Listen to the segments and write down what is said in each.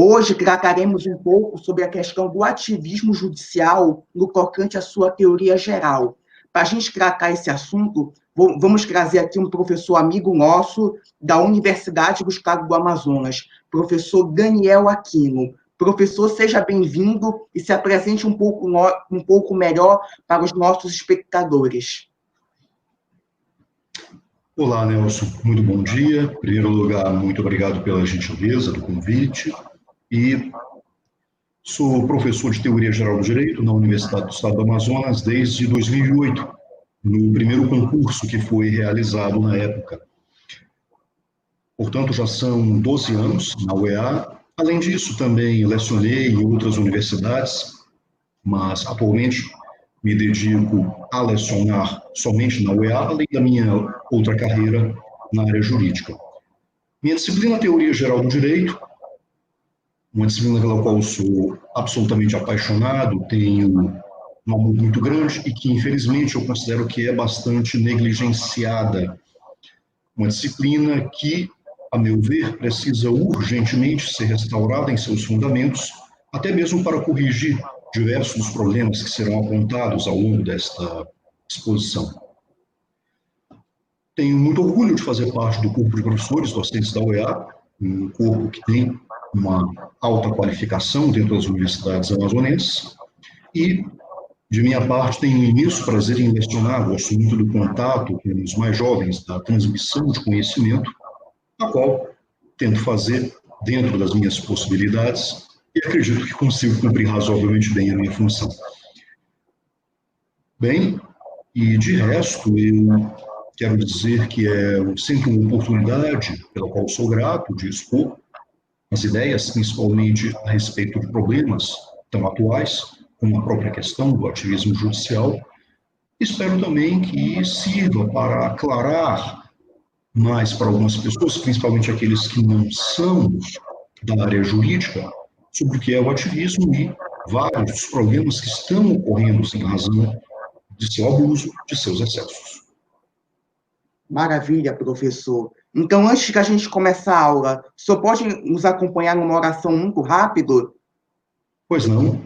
Hoje trataremos um pouco sobre a questão do ativismo judicial no tocante à sua teoria geral. Para a gente tratar esse assunto, vamos trazer aqui um professor amigo nosso da Universidade do Estado do Amazonas, professor Daniel Aquino. Professor, seja bem-vindo e se apresente um pouco melhor para os nossos espectadores. Olá, Nelson. Muito bom dia. Em primeiro lugar, muito obrigado pela gentileza do convite. E sou professor de Teoria Geral do Direito na Universidade do Estado do Amazonas desde 2008, no primeiro concurso que foi realizado na época. Portanto, já são 12 anos na UEA. Além disso, também lecionei em outras universidades, mas atualmente me dedico a lecionar somente na UEA, além da minha outra carreira na área jurídica. Minha disciplina é Teoria Geral do Direito, uma disciplina pela qual eu sou absolutamente apaixonado, tenho um amor muito grande e que, infelizmente, eu considero que é bastante negligenciada. Uma disciplina que, a meu ver, precisa urgentemente ser restaurada em seus fundamentos, até mesmo para corrigir diversos dos problemas que serão apontados ao longo desta exposição. Tenho muito orgulho de fazer parte do corpo de professores docentes da UEA, um corpo que tem uma alta qualificação dentro das universidades amazonenses, e, de minha parte, tenho um imenso prazer em lecionar, gosto muito do contato com os mais jovens, da transmissão de conhecimento, a qual tento fazer dentro das minhas possibilidades e acredito que consigo cumprir razoavelmente bem a minha função. Bem, e de resto, eu quero dizer que é sempre uma oportunidade pela qual sou grato de expor as ideias, principalmente a respeito de problemas tão atuais, como a própria questão do ativismo judicial. Espero também que sirva para aclarar mais para algumas pessoas, principalmente aqueles que não são da área jurídica, sobre o que é o ativismo e vários dos problemas que estão ocorrendo em razão de seu abuso, de seus excessos. Maravilha, professor. Então, antes que a gente comece a aula, o senhor pode nos acompanhar numa oração muito rápido? Pois não.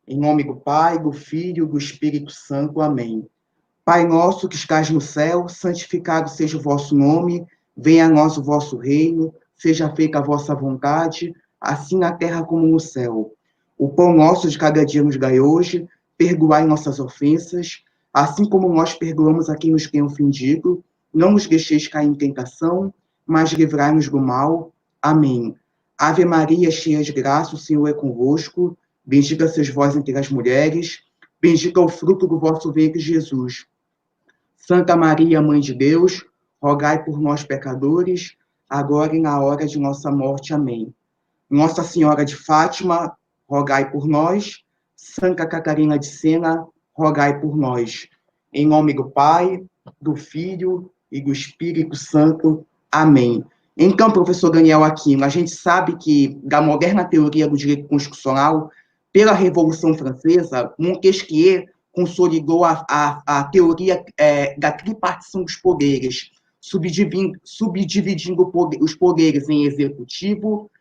Em nome do Pai, do Filho e do Espírito Santo. Amém. Pai nosso que estás no céu, santificado seja o vosso nome, venha a nós o vosso reino, seja feita a vossa vontade, assim na terra como no céu. O pão nosso de cada dia nos dai hoje, perdoai nossas ofensas, assim como nós perdoamos a quem nos tem ofendido, não nos deixeis cair em tentação, mas livrai-nos do mal. Amém. Ave Maria, cheia de graça, o Senhor é convosco, bendita sois vós entre as mulheres, bendito é o fruto do vosso ventre, Jesus. Santa Maria, Mãe de Deus, rogai por nós, pecadores, agora e na hora de nossa morte. Amém. Nossa Senhora de Fátima, rogai por nós. Santa Catarina de Sena, rogai por nós. Em nome do Pai, do Filho e do Espírito Santo. Amém. Então, professor Daniel Aquino, a gente sabe que, da moderna teoria do direito constitucional, pela Revolução Francesa, Montesquieu consolidou a teoria da tripartição dos poderes, subdividindo os poderes em executivo,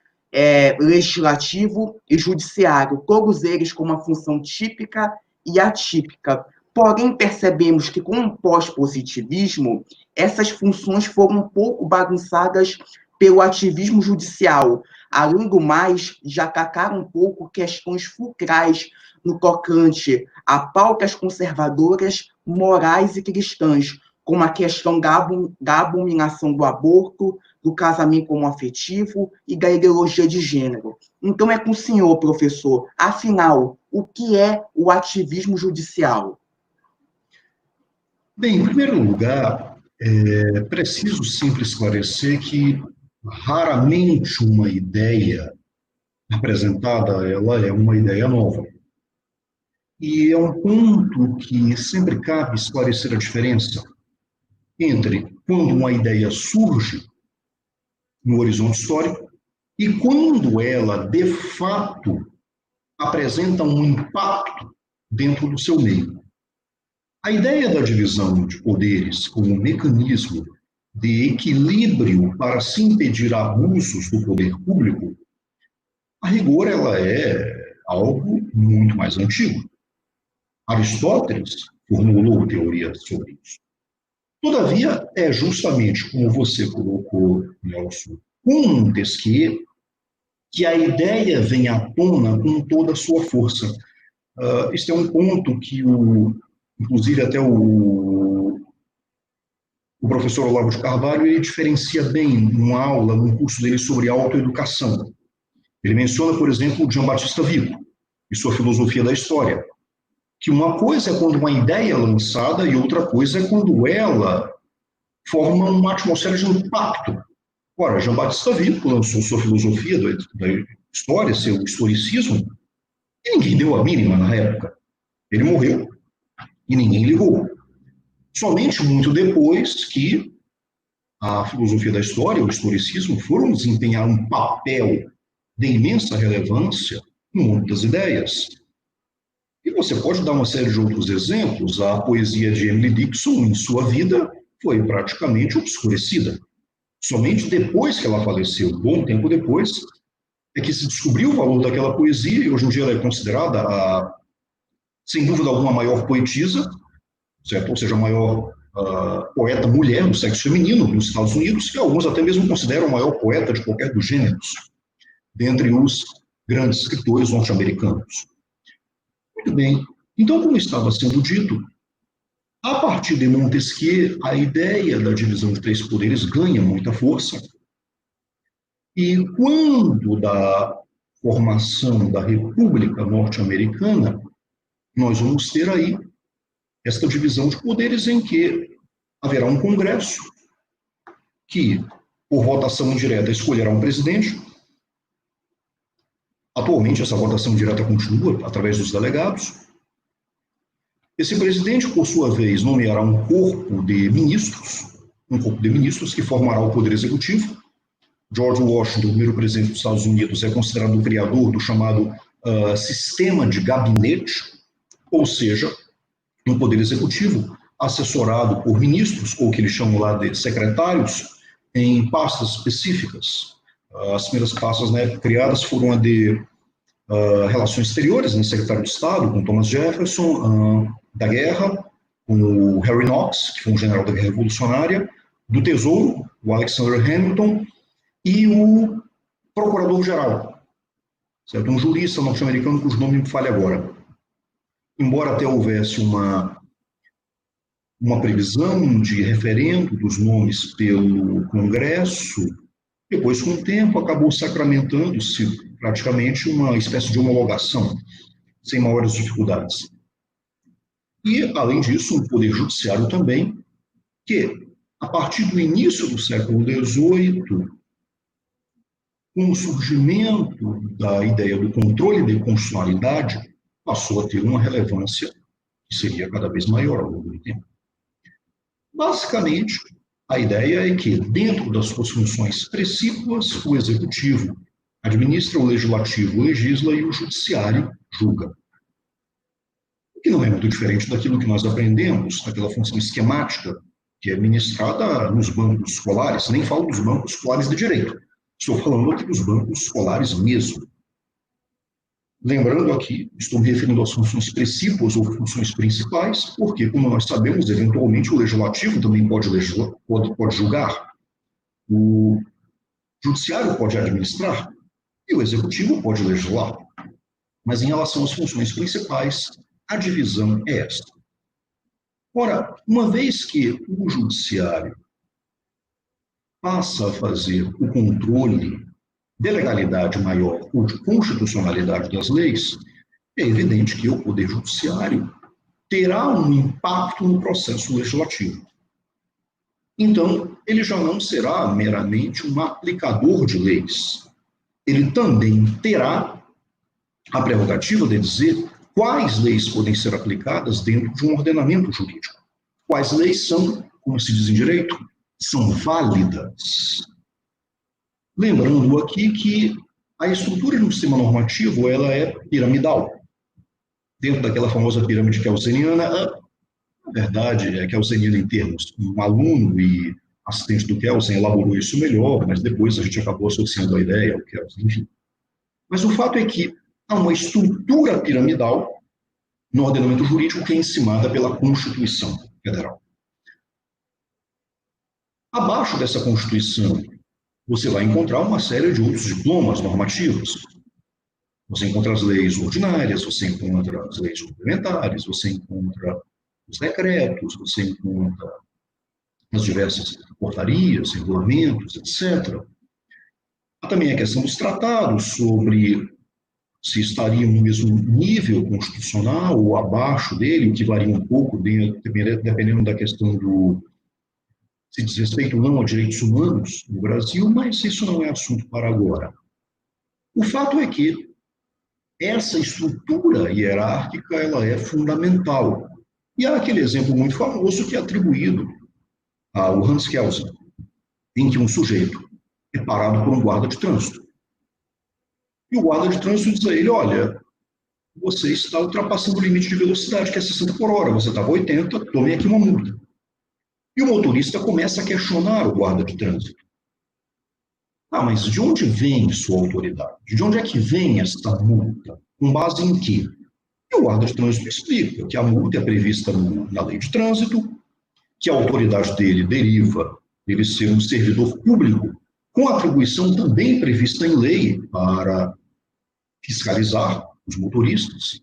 legislativo e judiciário, todos eles com uma função típica e atípica. Porém, percebemos que, com o pós-positivismo, essas funções foram um pouco bagunçadas pelo ativismo judicial, além do mais, já atacaram um pouco questões fulcrais no tocante a pautas conservadoras, morais e cristãs, como a questão da abominação do aborto, do casamento homoafetivo e da ideologia de gênero. Então, é com o senhor, professor. Afinal, o que é o ativismo judicial? Bem, em primeiro lugar, é preciso sempre esclarecer que raramente uma ideia apresentada, ela é uma ideia nova. E é um ponto que sempre cabe esclarecer a diferença entre quando uma ideia surge no horizonte histórico e quando ela, de fato, apresenta um impacto dentro do seu meio. A ideia da divisão de poderes como mecanismo de equilíbrio para se impedir abusos do poder público a rigor, ela é algo muito mais antigo. Aristóteles formulou teorias sobre isso. Todavia, é justamente como você colocou, Nelson, com Montesquieu, que a ideia vem à tona com toda a sua força. Este é um ponto que, inclusive, até o professor Olavo de Carvalho ele diferencia bem numa aula, num curso dele sobre autoeducação. Ele menciona, por exemplo, o Giambattista Vico e sua filosofia da história, que uma coisa é quando uma ideia é lançada e outra coisa é quando ela forma uma atmosfera de impacto. Ora, Giambattista Vico lançou sua filosofia da história, seu historicismo, e ninguém deu a mínima na época. Ele morreu e ninguém ligou. Somente muito depois que a filosofia da história, o historicismo, foram desempenhar um papel de imensa relevância no mundo das ideias. E você pode dar uma série de outros exemplos. A poesia de Emily Dickinson, em sua vida, foi praticamente obscurecida. Somente depois que ela faleceu, bom tempo depois, é que se descobriu o valor daquela poesia, e hoje em dia ela é considerada, sem dúvida alguma, a maior poetisa, certo? Ou seja, a maior poeta mulher do sexo feminino nos Estados Unidos, e alguns até mesmo consideram a maior poeta de qualquer dos gêneros, dentre os grandes escritores norte-americanos. Muito bem. Então, como estava sendo dito, a partir de Montesquieu, a ideia da divisão de três poderes ganha muita força. E quando da formação da República Norte-Americana, nós vamos ter aí esta divisão de poderes em que haverá um Congresso que, por votação indireta, escolherá um presidente. Atualmente, essa votação direta continua através dos delegados. Esse presidente, por sua vez, nomeará um corpo de ministros que formará o poder executivo. George Washington, o primeiro presidente dos Estados Unidos, é considerado o criador do chamado sistema de gabinete, ou seja, um poder executivo assessorado por ministros, ou que eles chamam lá de secretários, em pastas específicas. As primeiras pastas, né, criadas foram a de Relações Exteriores, né, secretário de Estado, com Thomas Jefferson, da Guerra, com o Harry Knox, que foi um general da Guerra Revolucionária, do Tesouro, o Alexander Hamilton, e o Procurador-Geral, certo? Um jurista norte-americano cujo nome me falha agora. Embora até houvesse uma previsão de referendo dos nomes pelo Congresso, depois, com o tempo, acabou sacramentando-se praticamente uma espécie de homologação, sem maiores dificuldades. E, além disso, um poder judiciário também, que, a partir do início do século XVIII, com o surgimento da ideia do controle de constitucionalidade, passou a ter uma relevância que seria cada vez maior ao longo do tempo. Basicamente, a ideia é que, dentro das suas funções precípuas, o executivo administra, o legislativo legisla e o judiciário julga. O que não é muito diferente daquilo que nós aprendemos, daquela função esquemática que é ministrada nos bancos escolares. Nem falo dos bancos escolares de direito, estou falando aqui dos bancos escolares mesmo. Lembrando aqui, estou me referindo às funções precípuas ou funções principais, porque, como nós sabemos, eventualmente o legislativo também pode julgar, o judiciário pode administrar e o executivo pode legislar. Mas em relação às funções principais, a divisão é esta. Ora, uma vez que o judiciário passa a fazer o controle de legalidade maior ou de constitucionalidade das leis, é evidente que o Poder Judiciário terá um impacto no processo legislativo. Então, ele já não será meramente um aplicador de leis. Ele também terá a prerrogativa de dizer quais leis podem ser aplicadas dentro de um ordenamento jurídico. Quais leis são, como se diz em direito, são válidas. Lembrando aqui que a estrutura de um sistema normativo ela é piramidal. Dentro daquela famosa pirâmide kelseniana, na verdade, é kelseniana em termos, um aluno e assistente do Kelsen elaborou isso melhor, mas depois a gente acabou associando a ideia ao Kelsen, enfim. Mas o fato é que há uma estrutura piramidal no ordenamento jurídico que é encimada pela Constituição Federal. Abaixo dessa Constituição, você vai encontrar uma série de outros diplomas normativos. Você encontra as leis ordinárias, você encontra as leis complementares, você encontra os decretos, você encontra as diversas portarias, regulamentos, etc. Há também a questão dos tratados sobre se estariam no mesmo nível constitucional ou abaixo dele, o que varia um pouco, dependendo da questão do se diz respeito ou não a direitos humanos no Brasil, mas isso não é assunto para agora. O fato é que essa estrutura hierárquica ela é fundamental. E há aquele exemplo muito famoso que é atribuído ao Hans Kelsen, em que um sujeito é parado por um guarda de trânsito. E o guarda de trânsito diz a ele, olha, você está ultrapassando o limite de velocidade, que é 60 por hora, você estava 80, tome aqui uma multa. E o motorista começa a questionar o guarda de trânsito. Ah, mas de onde vem sua autoridade? De onde é que vem esta multa? Com base em quê? E o guarda de trânsito explica que a multa é prevista na lei de trânsito, que a autoridade dele deriva dele ser um servidor público, com atribuição também prevista em lei para fiscalizar os motoristas.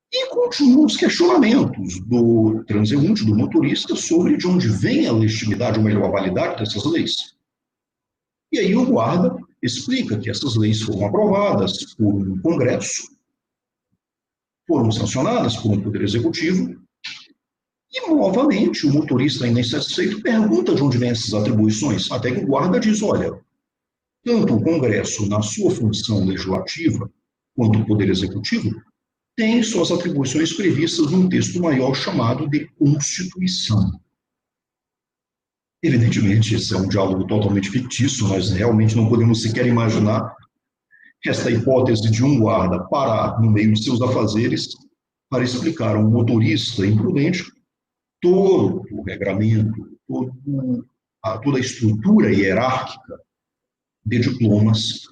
E continuam os questionamentos do transeunte, do motorista, sobre de onde vem a legitimidade, ou melhor, a validade dessas leis. E aí o guarda explica que essas leis foram aprovadas por um Congresso, foram sancionadas por um Poder Executivo, e, novamente, o motorista ainda insatisfeito pergunta de onde vêm essas atribuições, até que o guarda diz, olha, tanto o Congresso, na sua função legislativa, quanto o Poder Executivo, tem suas atribuições previstas num texto maior chamado de Constituição. Evidentemente, esse é um diálogo totalmente fictício, nós realmente não podemos sequer imaginar esta hipótese de um guarda parar no meio de seus afazeres para explicar a um motorista imprudente todo o regramento, toda a estrutura hierárquica de diplomas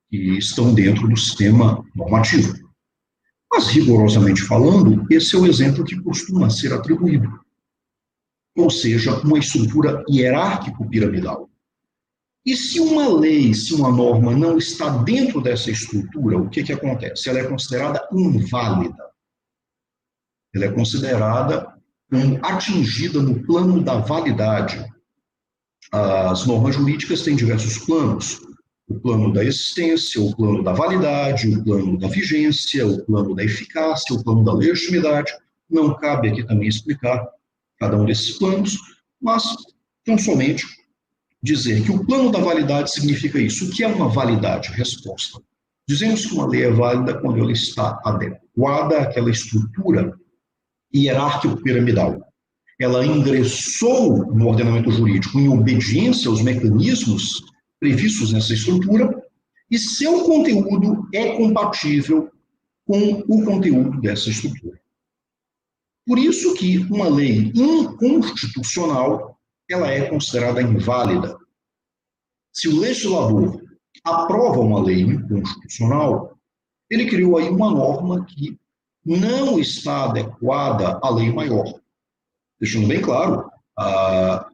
que estão dentro do sistema normativo. Mas, rigorosamente falando, esse é o exemplo que costuma ser atribuído. Ou seja, uma estrutura hierárquico-piramidal. E se uma lei, se uma norma não está dentro dessa estrutura, o que acontece? Ela é considerada inválida. Ela é considerada como atingida no plano da validade. As normas jurídicas têm diversos planos. O plano da existência, o plano da validade, o plano da vigência, o plano da eficácia, o plano da legitimidade. Não cabe aqui também explicar cada um desses planos, mas tão somente dizer que o plano da validade significa isso. O que é uma validade? Resposta. Dizemos que uma lei é válida quando ela está adequada àquela estrutura hierárquico-piramidal. Ela ingressou no ordenamento jurídico em obediência aos mecanismos previstos nessa estrutura e seu conteúdo é compatível com o conteúdo dessa estrutura. Por isso que uma lei inconstitucional, ela é considerada inválida. Se o legislador aprova uma lei inconstitucional, ele criou aí uma norma que não está adequada à lei maior. Deixando bem claro, a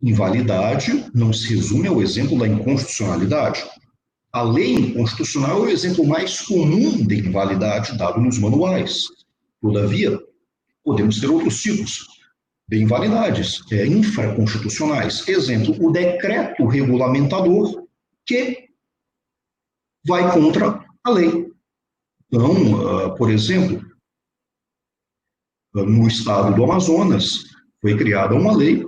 invalidade não se resume ao exemplo da inconstitucionalidade. A lei inconstitucional é o exemplo mais comum de invalidade dado nos manuais. Todavia, podemos ter outros tipos de invalidades, infraconstitucionais. Exemplo, o decreto regulamentador que vai contra a lei. Então, por exemplo, no estado do Amazonas, foi criada uma lei,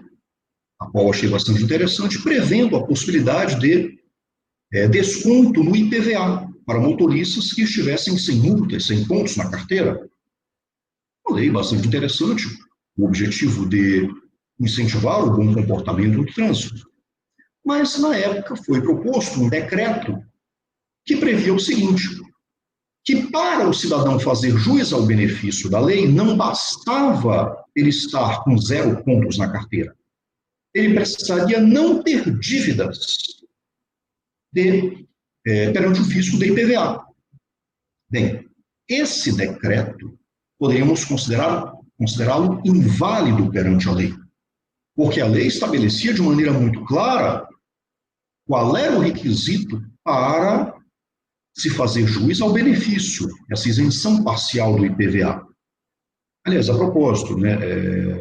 a qual achei bastante interessante, prevendo a possibilidade de desconto no IPVA para motoristas que estivessem sem multas, sem pontos na carteira. Uma lei bastante interessante, o objetivo de incentivar o bom comportamento no trânsito. Mas, na época, foi proposto um decreto que previa o seguinte, que para o cidadão fazer jus ao benefício da lei, não bastava ele estar com 0 pontos na carteira. Ele precisaria não ter dívidas de perante o fisco da IPVA. Bem, esse decreto poderíamos considerá-lo inválido perante a lei, porque a lei estabelecia de maneira muito clara qual era o requisito para se fazer jus ao benefício, essa isenção parcial do IPVA. Aliás, a propósito, né,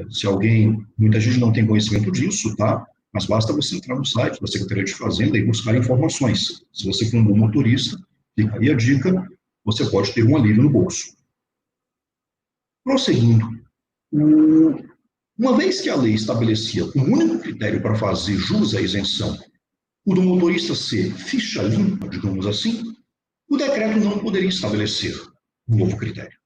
se muita gente não tem conhecimento disso, tá? Mas basta você entrar no site da Secretaria de Fazenda e buscar informações. Se você for um bom motorista, fica aí a dica, você pode ter um alívio no bolso. Prosseguindo, uma vez que a lei estabelecia um único critério para fazer jus à isenção, o do motorista ser ficha limpa, digamos assim, o decreto não poderia estabelecer um novo critério.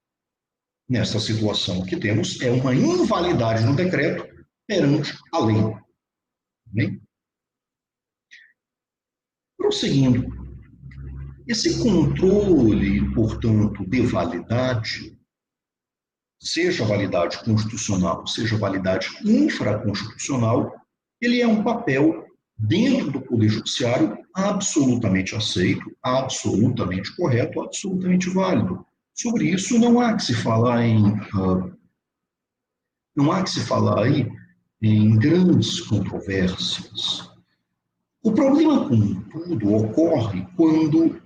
Nesta situação, o que temos é uma invalidade no decreto perante a lei. Bem? Prosseguindo, esse controle, portanto, de validade, seja validade constitucional, seja validade infraconstitucional, ele é um papel dentro do Poder Judiciário absolutamente aceito, absolutamente correto, absolutamente válido. Sobre isso não há que se falar em grandes controvérsias. O problema, contudo, ocorre quando,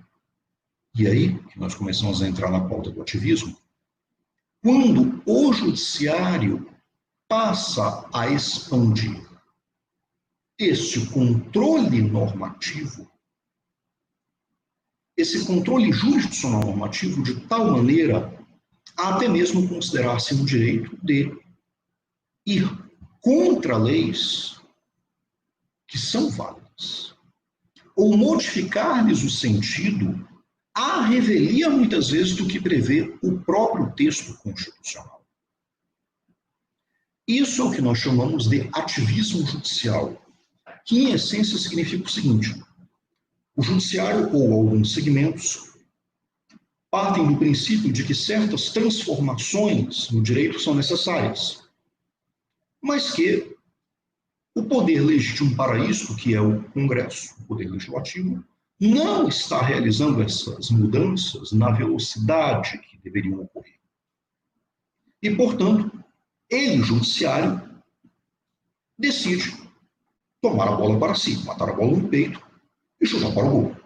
e aí que nós começamos a entrar na pauta do ativismo, quando o judiciário passa a expandir esse controle normativo, esse controle jurisdicional normativo de tal maneira a até mesmo considerar-se um direito de ir contra leis que são válidas, ou modificar-lhes o sentido à revelia, muitas vezes, do que prevê o próprio texto constitucional. Isso é o que nós chamamos de ativismo judicial, que, em essência, significa o seguinte: o judiciário ou alguns segmentos partem do princípio de que certas transformações no direito são necessárias, mas que o poder legítimo para isso, que é o Congresso, o poder legislativo, não está realizando essas mudanças na velocidade que deveriam ocorrer. E, portanto, ele, judiciário, decide tomar a bola para si, matar a bola no peito e chutar para o gol.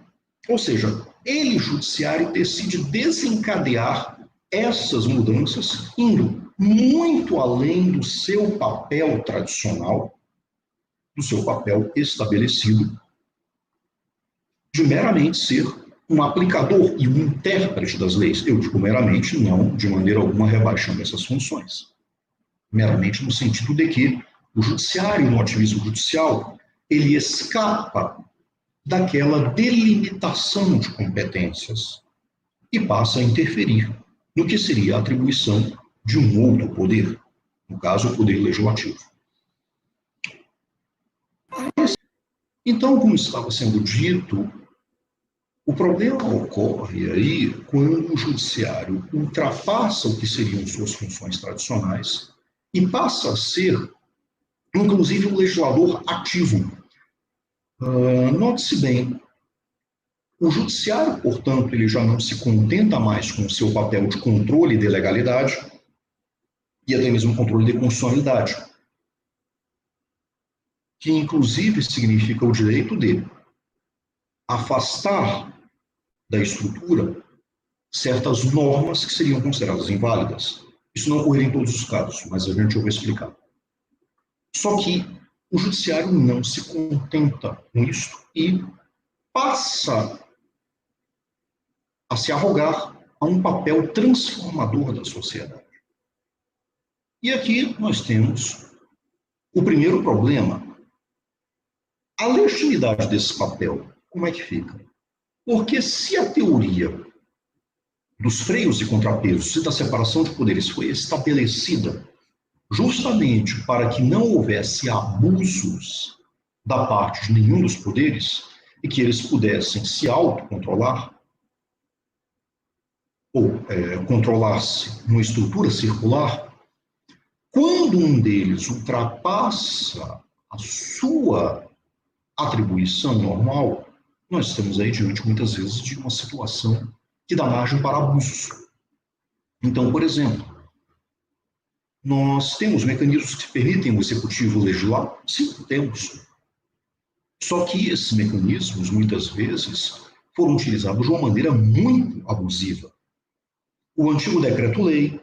Ou seja, ele, judiciário, decide desencadear essas mudanças indo muito além do seu papel tradicional, do seu papel estabelecido, de meramente ser um aplicador e um intérprete das leis. Eu digo meramente, não de maneira alguma rebaixando essas funções. Meramente no sentido de que o judiciário, no ativismo judicial, ele escapa daquela delimitação de competências e passa a interferir no que seria a atribuição de um outro poder, no caso, o poder legislativo. Então, como estava sendo dito, o problema ocorre aí quando o judiciário ultrapassa o que seriam suas funções tradicionais e passa a ser, inclusive, um legislador ativo. Note-se bem, o judiciário, portanto, ele já não se contenta mais com o seu papel de controle de legalidade e até mesmo controle de constitucionalidade, que inclusive significa o direito de afastar da estrutura certas normas que seriam consideradas inválidas. Isso não ocorreria em todos os casos, mas a gente vai explicar. Só que o judiciário não se contenta com isso e passa a se arrogar a um papel transformador da sociedade. E aqui nós temos o primeiro problema. A legitimidade desse papel, como é que fica? Porque se a teoria dos freios e contrapesos e da separação de poderes foi estabelecida justamente para que não houvesse abusos da parte de nenhum dos poderes e que eles pudessem se autocontrolar ou controlar-se numa estrutura circular, quando um deles ultrapassa a sua atribuição normal, nós estamos aí diante, muitas vezes, de uma situação que dá margem para abusos. Então, por exemplo, nós temos mecanismos que permitem o executivo legislar? Sim, temos. Só que esses mecanismos, muitas vezes, foram utilizados de uma maneira muito abusiva. O antigo decreto-lei,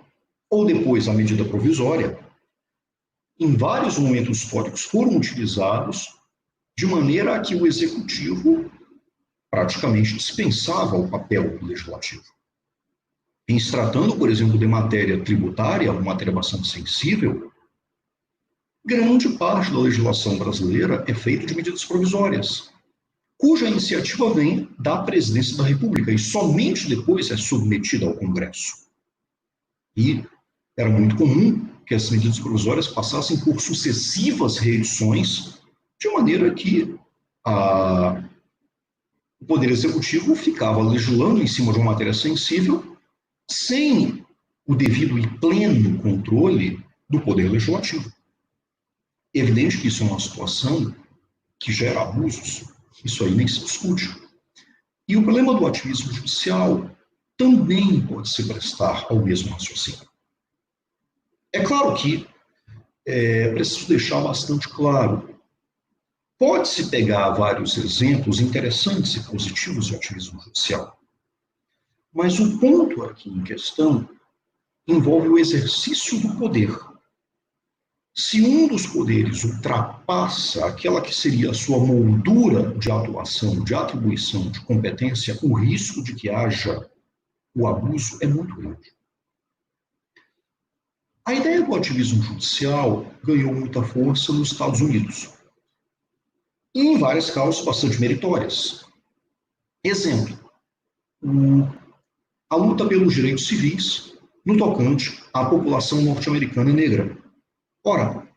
ou depois a medida provisória, em vários momentos históricos foram utilizados de maneira a que o executivo praticamente dispensava o papel do legislativo. Em se tratando, por exemplo, de matéria tributária, uma matéria bastante sensível, grande parte da legislação brasileira é feita de medidas provisórias, cuja iniciativa vem da Presidência da República e somente depois é submetida ao Congresso. E era muito comum que as medidas provisórias passassem por sucessivas reedições, de maneira que o Poder Executivo ficava legislando em cima de uma matéria sensível, sem o devido e pleno controle do Poder Legislativo. É evidente que isso é uma situação que gera abusos, isso aí nem se discute. E o problema do ativismo judicial também pode se prestar ao mesmo raciocínio. É claro que preciso deixar bastante claro, pode-se pegar vários exemplos interessantes e positivos de ativismo judicial, mas o ponto aqui em questão envolve o exercício do poder. Se um dos poderes ultrapassa aquela que seria a sua moldura de atuação, de atribuição, de competência, o risco de que haja o abuso é muito grande. A ideia do ativismo judicial ganhou muita força nos Estados Unidos, e em várias causas bastante meritórias. Exemplo, a luta pelos direitos civis no tocante à população norte-americana negra. Ora,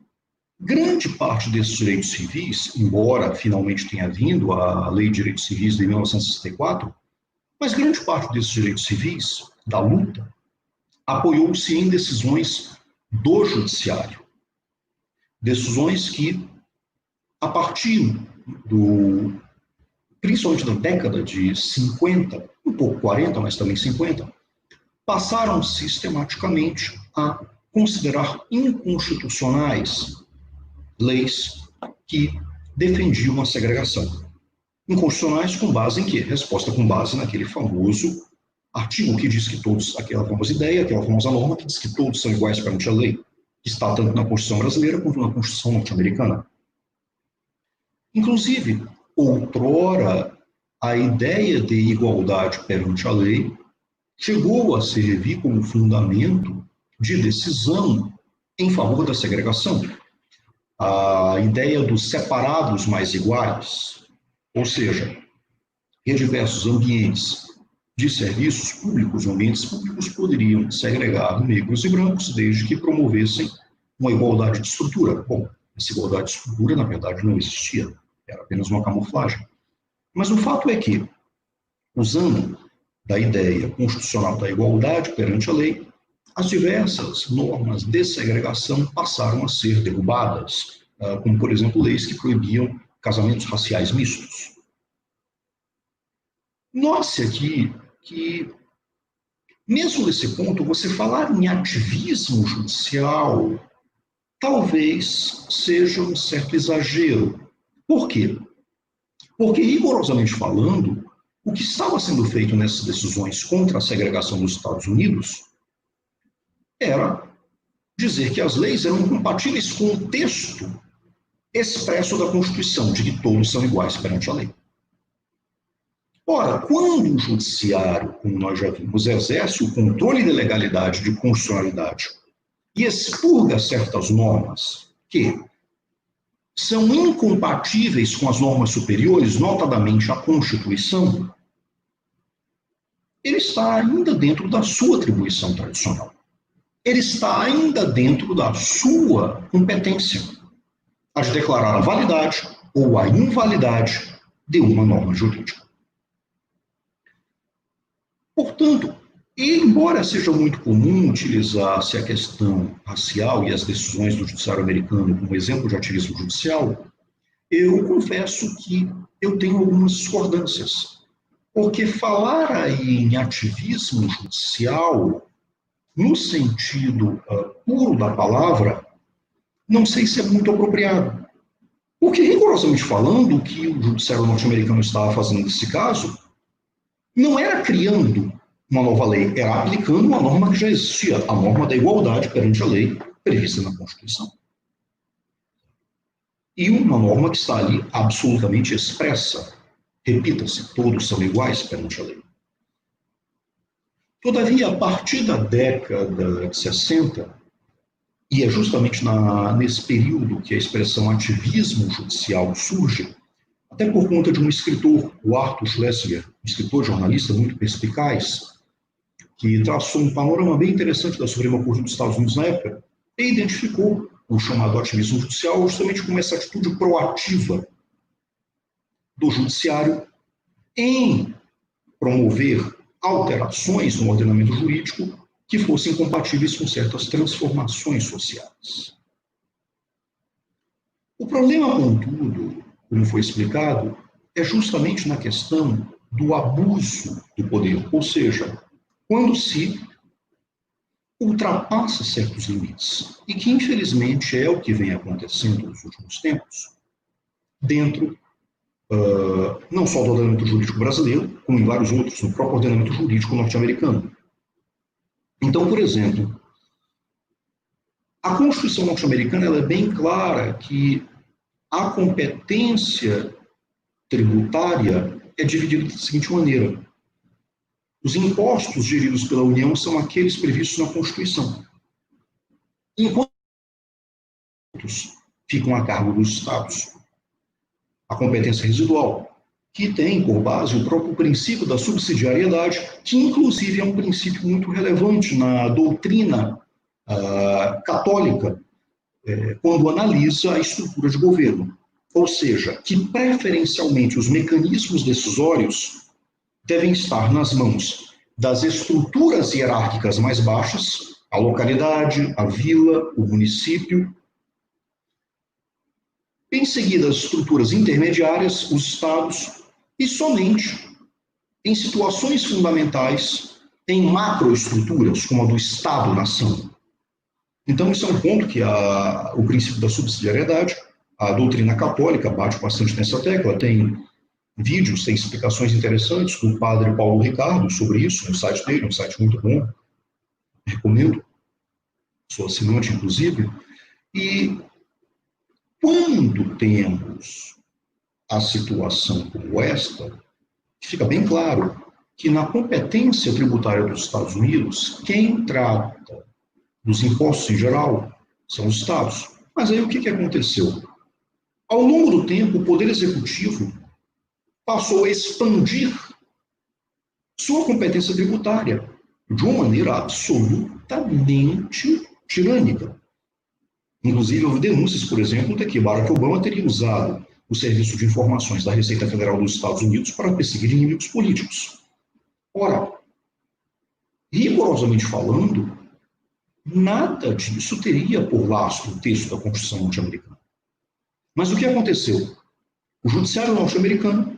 grande parte desses direitos civis, embora finalmente tenha vindo a Lei de Direitos Civis de 1964, mas grande parte desses direitos civis, da luta, apoiou-se em decisões do judiciário. Decisões que, a partir principalmente da década de 50, um pouco 40, mas também 50, passaram sistematicamente a considerar inconstitucionais leis que defendiam a segregação. Inconstitucionais com base em quê? Resposta com base naquele famoso artigo que diz que todos, aquela famosa ideia, aquela famosa norma que diz que todos são iguais perante a lei, que está tanto na Constituição brasileira quanto na Constituição norte-americana. Inclusive, outrora, a ideia de igualdade perante a lei chegou a servir como fundamento de decisão em favor da segregação. A ideia dos separados mais iguais, ou seja, em diversos ambientes de serviços públicos, ambientes públicos poderiam segregar negros e brancos desde que promovessem uma igualdade de estrutura. Bom, essa igualdade de estrutura, na verdade, não existia, era apenas uma camuflagem. Mas o fato é que, usando da ideia constitucional da igualdade perante a lei, as diversas normas de segregação passaram a ser derrubadas, como, por exemplo, leis que proibiam casamentos raciais mistos. Note aqui que, mesmo nesse ponto, você falar em ativismo judicial talvez seja um certo exagero. Por quê? Porque, rigorosamente falando, o que estava sendo feito nessas decisões contra a segregação dos Estados Unidos era dizer que as leis eram compatíveis com o texto expresso da Constituição, de que todos são iguais perante a lei. Ora, quando o judiciário, como nós já vimos, exerce o controle de legalidade, de constitucionalidade, e expurga certas normas que são incompatíveis com as normas superiores, notadamente a Constituição, ele está ainda dentro da sua atribuição tradicional. Ele está ainda dentro da sua competência, a de declarar a validade ou a invalidade de uma norma jurídica. Portanto, embora seja muito comum utilizar-se a questão racial e as decisões do judiciário americano como exemplo de ativismo judicial, eu confesso que eu tenho algumas discordâncias, porque falar aí em ativismo judicial, no sentido puro da palavra, não sei se é muito apropriado. Porque, rigorosamente falando, o que o judiciário norte-americano estava fazendo nesse caso não era criando uma nova lei, era aplicando uma norma que já existia, a norma da igualdade perante a lei prevista na Constituição. E uma norma que está ali absolutamente expressa. Repita-se, todos são iguais perante a lei. Todavia, a partir da década de 60, e é justamente nesse período que a expressão ativismo judicial surge, até por conta de um escritor, o Arthur Schlesinger, um escritor jornalista muito perspicaz, que traçou um panorama bem interessante da Suprema Corte dos Estados Unidos na época, e identificou o chamado ativismo judicial justamente como essa atitude proativa do judiciário em promover alterações no ordenamento jurídico que fossem compatíveis com certas transformações sociais. O problema, contudo, como foi explicado, é justamente na questão do abuso do poder, ou seja, quando se ultrapassa certos limites, e que infelizmente é o que vem acontecendo nos últimos tempos, dentro não só do ordenamento jurídico brasileiro, como em vários outros, no próprio ordenamento jurídico norte-americano. Então, por exemplo, a Constituição norte-americana ela é bem clara que a competência tributária é dividida da seguinte maneira: os impostos geridos pela União são aqueles previstos na Constituição, enquanto ficam a cargo dos Estados. A competência residual, que tem por base o próprio princípio da subsidiariedade, que inclusive é um princípio muito relevante na doutrina católica, quando analisa a estrutura de governo. Ou seja, que preferencialmente os mecanismos decisórios devem estar nas mãos das estruturas hierárquicas mais baixas, a localidade, a vila, o município. Em seguida, as estruturas intermediárias, os estados, e somente em situações fundamentais, em macroestruturas, como a do Estado-nação. Então, isso é um ponto que o princípio da subsidiariedade, a doutrina católica bate bastante nessa tecla, tem vídeos, tem explicações interessantes do padre Paulo Ricardo sobre isso, no site dele, um site muito bom, recomendo, sou assinante, inclusive, e quando temos a situação como esta, fica bem claro que na competência tributária dos Estados Unidos, quem trata dos impostos em geral são os estados. Mas aí o que aconteceu? Ao longo do tempo, o Poder Executivo passou a expandir sua competência tributária de uma maneira absolutamente tirânica. Inclusive, houve denúncias, por exemplo, de que Barack Obama teria usado o Serviço de Informações da Receita Federal dos Estados Unidos para perseguir inimigos políticos. Ora, rigorosamente falando, nada disso teria por lastro o texto da Constituição norte-americana. Mas o que aconteceu? O judiciário norte-americano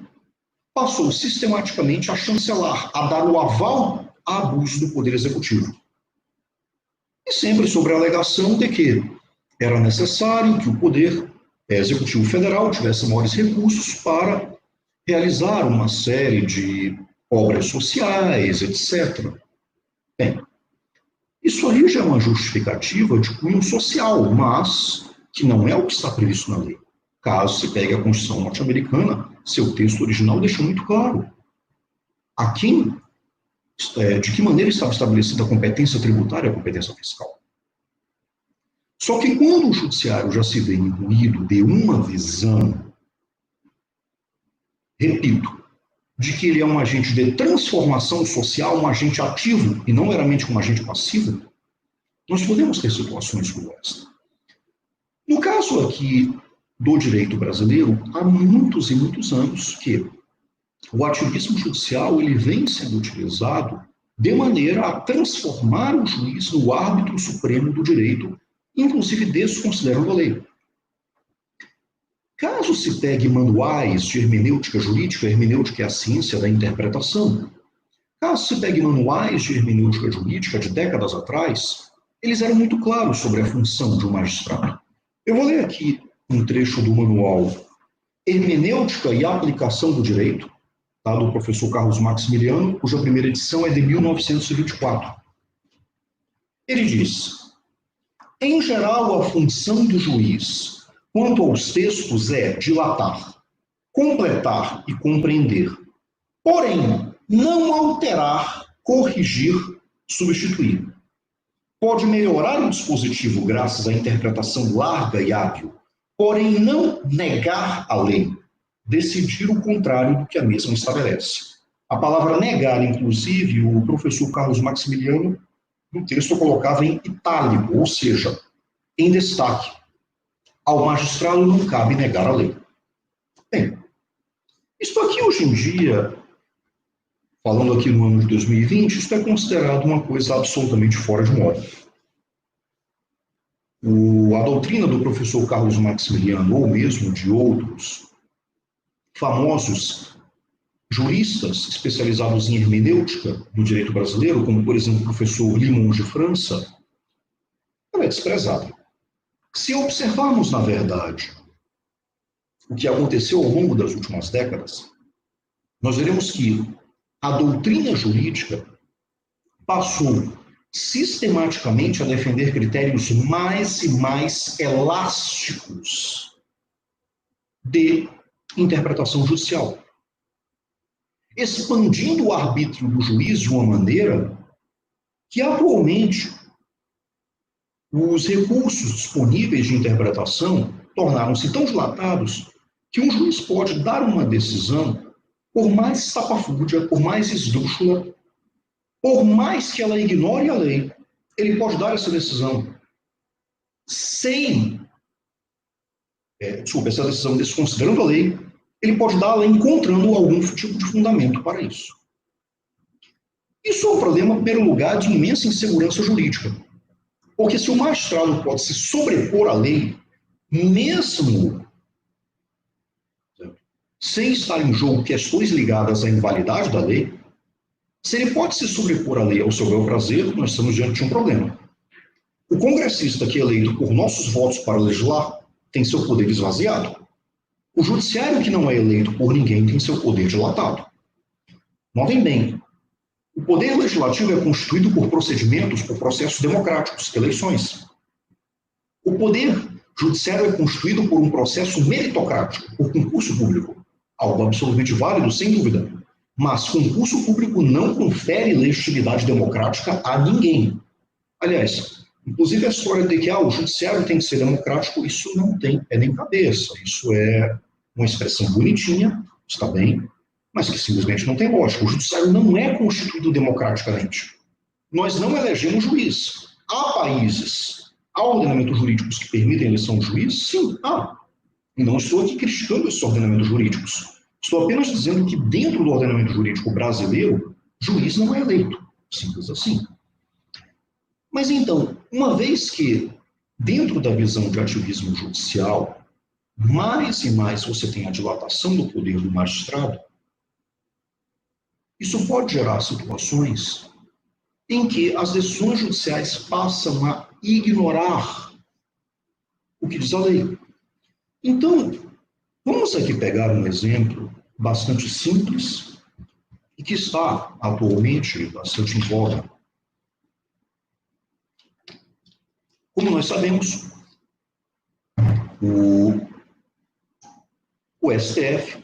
passou sistematicamente a chancelar, a dar o aval a abuso do poder executivo. E sempre sobre a alegação de que era necessário que o poder executivo federal tivesse maiores recursos para realizar uma série de obras sociais, etc. Bem, isso aí já é uma justificativa de cunho social, mas que não é o que está previsto na lei. Caso se pegue a Constituição norte-americana, seu texto original deixa muito claro de que maneira estava estabelecida a competência tributária e a competência fiscal. Só que quando o judiciário já se vê imbuído de uma visão, repito, de que ele é um agente de transformação social, um agente ativo e não meramente um agente passivo, nós podemos ter situações como esta. No caso aqui do direito brasileiro, há muitos e muitos anos que o ativismo judicial ele vem sendo utilizado de maneira a transformar o juiz no árbitro supremo do direito, inclusive desconsiderando a lei. Caso se pegue manuais de hermenêutica jurídica, a hermenêutica é a ciência da interpretação. Caso se pegue manuais de hermenêutica jurídica de décadas atrás, eles eram muito claros sobre a função de um magistrado. Eu vou ler aqui um trecho do manual Hermenêutica e Aplicação do Direito, tá, do professor Carlos Maximiliano, cuja primeira edição é de 1924. Ele diz: em geral, a função do juiz, quanto aos textos, é dilatar, completar e compreender, porém, não alterar, corrigir, substituir. Pode melhorar o dispositivo graças à interpretação larga e hábil, porém não negar a lei, decidir o contrário do que a mesma estabelece. A palavra negar, inclusive, o professor Carlos Maximiliano, no texto, colocava em itálico, ou seja, em destaque. Ao magistrado não cabe negar a lei. Bem, isto aqui hoje em dia, falando aqui no ano de 2020, isso é considerado uma coisa absolutamente fora de moda. A doutrina do professor Carlos Maximiliano, ou mesmo de outros famosos juristas especializados em hermenêutica do direito brasileiro, como, por exemplo, o professor Limon de França, ela é desprezada. Se observarmos, na verdade, o que aconteceu ao longo das últimas décadas, nós veremos que a doutrina jurídica passou sistematicamente a defender critérios mais e mais elásticos de interpretação judicial, expandindo o arbítrio do juiz de uma maneira que, atualmente, os recursos disponíveis de interpretação tornaram-se tão dilatados que um juiz pode dar uma decisão, por mais estapafúrdia, por mais esdrúxula, por mais que ela ignore a lei, ele pode dar essa decisão essa decisão desconsiderando a lei, ele pode dá-la encontrando algum tipo de fundamento para isso. Isso é um problema, em primeiro lugar, de imensa insegurança jurídica. Porque se o magistrado pode se sobrepor à lei, mesmo sem estar em jogo questões ligadas à invalidade da lei, se ele pode se sobrepor à lei ao seu bel prazer, nós estamos diante de um problema. O congressista que é eleito por nossos votos para legislar tem seu poder esvaziado. O judiciário que não é eleito por ninguém tem seu poder dilatado. Notem bem, o poder legislativo é constituído por procedimentos, por processos democráticos, eleições. O poder judiciário é constituído por um processo meritocrático, por concurso público. Algo absolutamente válido, sem dúvida. Mas concurso público não confere legitimidade democrática a ninguém. Aliás, inclusive a história de que o judiciário tem que ser democrático, isso não tem pé nem cabeça. Isso é uma expressão bonitinha, está bem, mas que simplesmente não tem lógica. O judiciário não é constituído democraticamente. Nós não elegemos juiz. Há países, há ordenamentos jurídicos que permitem a eleição de juiz? Sim, há. E não estou aqui criticando esses ordenamentos jurídicos. Estou apenas dizendo que dentro do ordenamento jurídico brasileiro, juiz não é eleito. Simples assim. Mas então, uma vez que, dentro da visão de ativismo judicial, mais e mais você tem a dilatação do poder do magistrado, isso pode gerar situações em que as decisões judiciais passam a ignorar o que diz a lei. Então, vamos aqui pegar um exemplo bastante simples e que está atualmente bastante em voga. Como nós sabemos, o STF,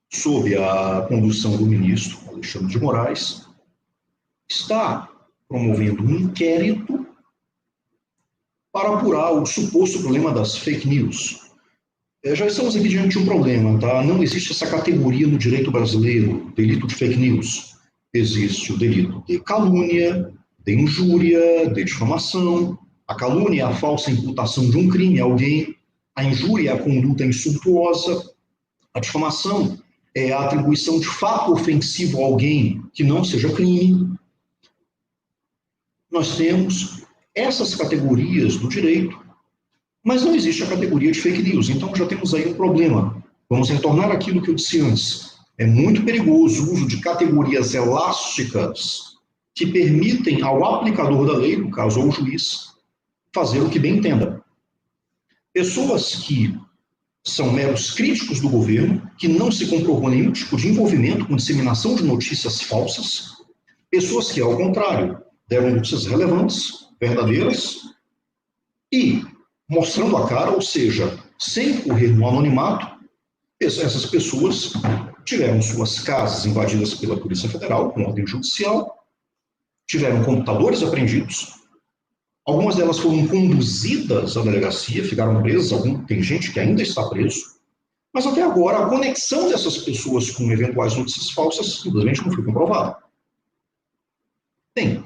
sob a condução do ministro Alexandre de Moraes, está promovendo um inquérito para apurar o suposto problema das fake news. Já estamos aqui diante de um problema, tá? Não existe essa categoria no direito brasileiro, delito de fake news. Existe o delito de calúnia, de injúria, de difamação. A calúnia é a falsa imputação de um crime a alguém, a injúria é a conduta insultuosa, a difamação é a atribuição de fato ofensivo a alguém que não seja crime. Nós temos essas categorias do direito Mas não existe a categoria de fake news, então já temos aí um problema. Vamos retornar àquilo que eu disse antes. É muito perigoso o uso de categorias elásticas que permitem ao aplicador da lei, no caso ao juiz, fazer o que bem entenda. Pessoas que são meros críticos do governo, que não se comprovou nenhum tipo de envolvimento com disseminação de notícias falsas, pessoas que, ao contrário, deram notícias relevantes, verdadeiras, e mostrando a cara, ou seja, sem correr no anonimato, essas pessoas tiveram suas casas invadidas pela Polícia Federal, com ordem judicial, tiveram computadores apreendidos, algumas delas foram conduzidas à delegacia, ficaram presas, tem gente que ainda está preso, mas até agora a conexão dessas pessoas com eventuais notícias falsas simplesmente não foi comprovada. Tem.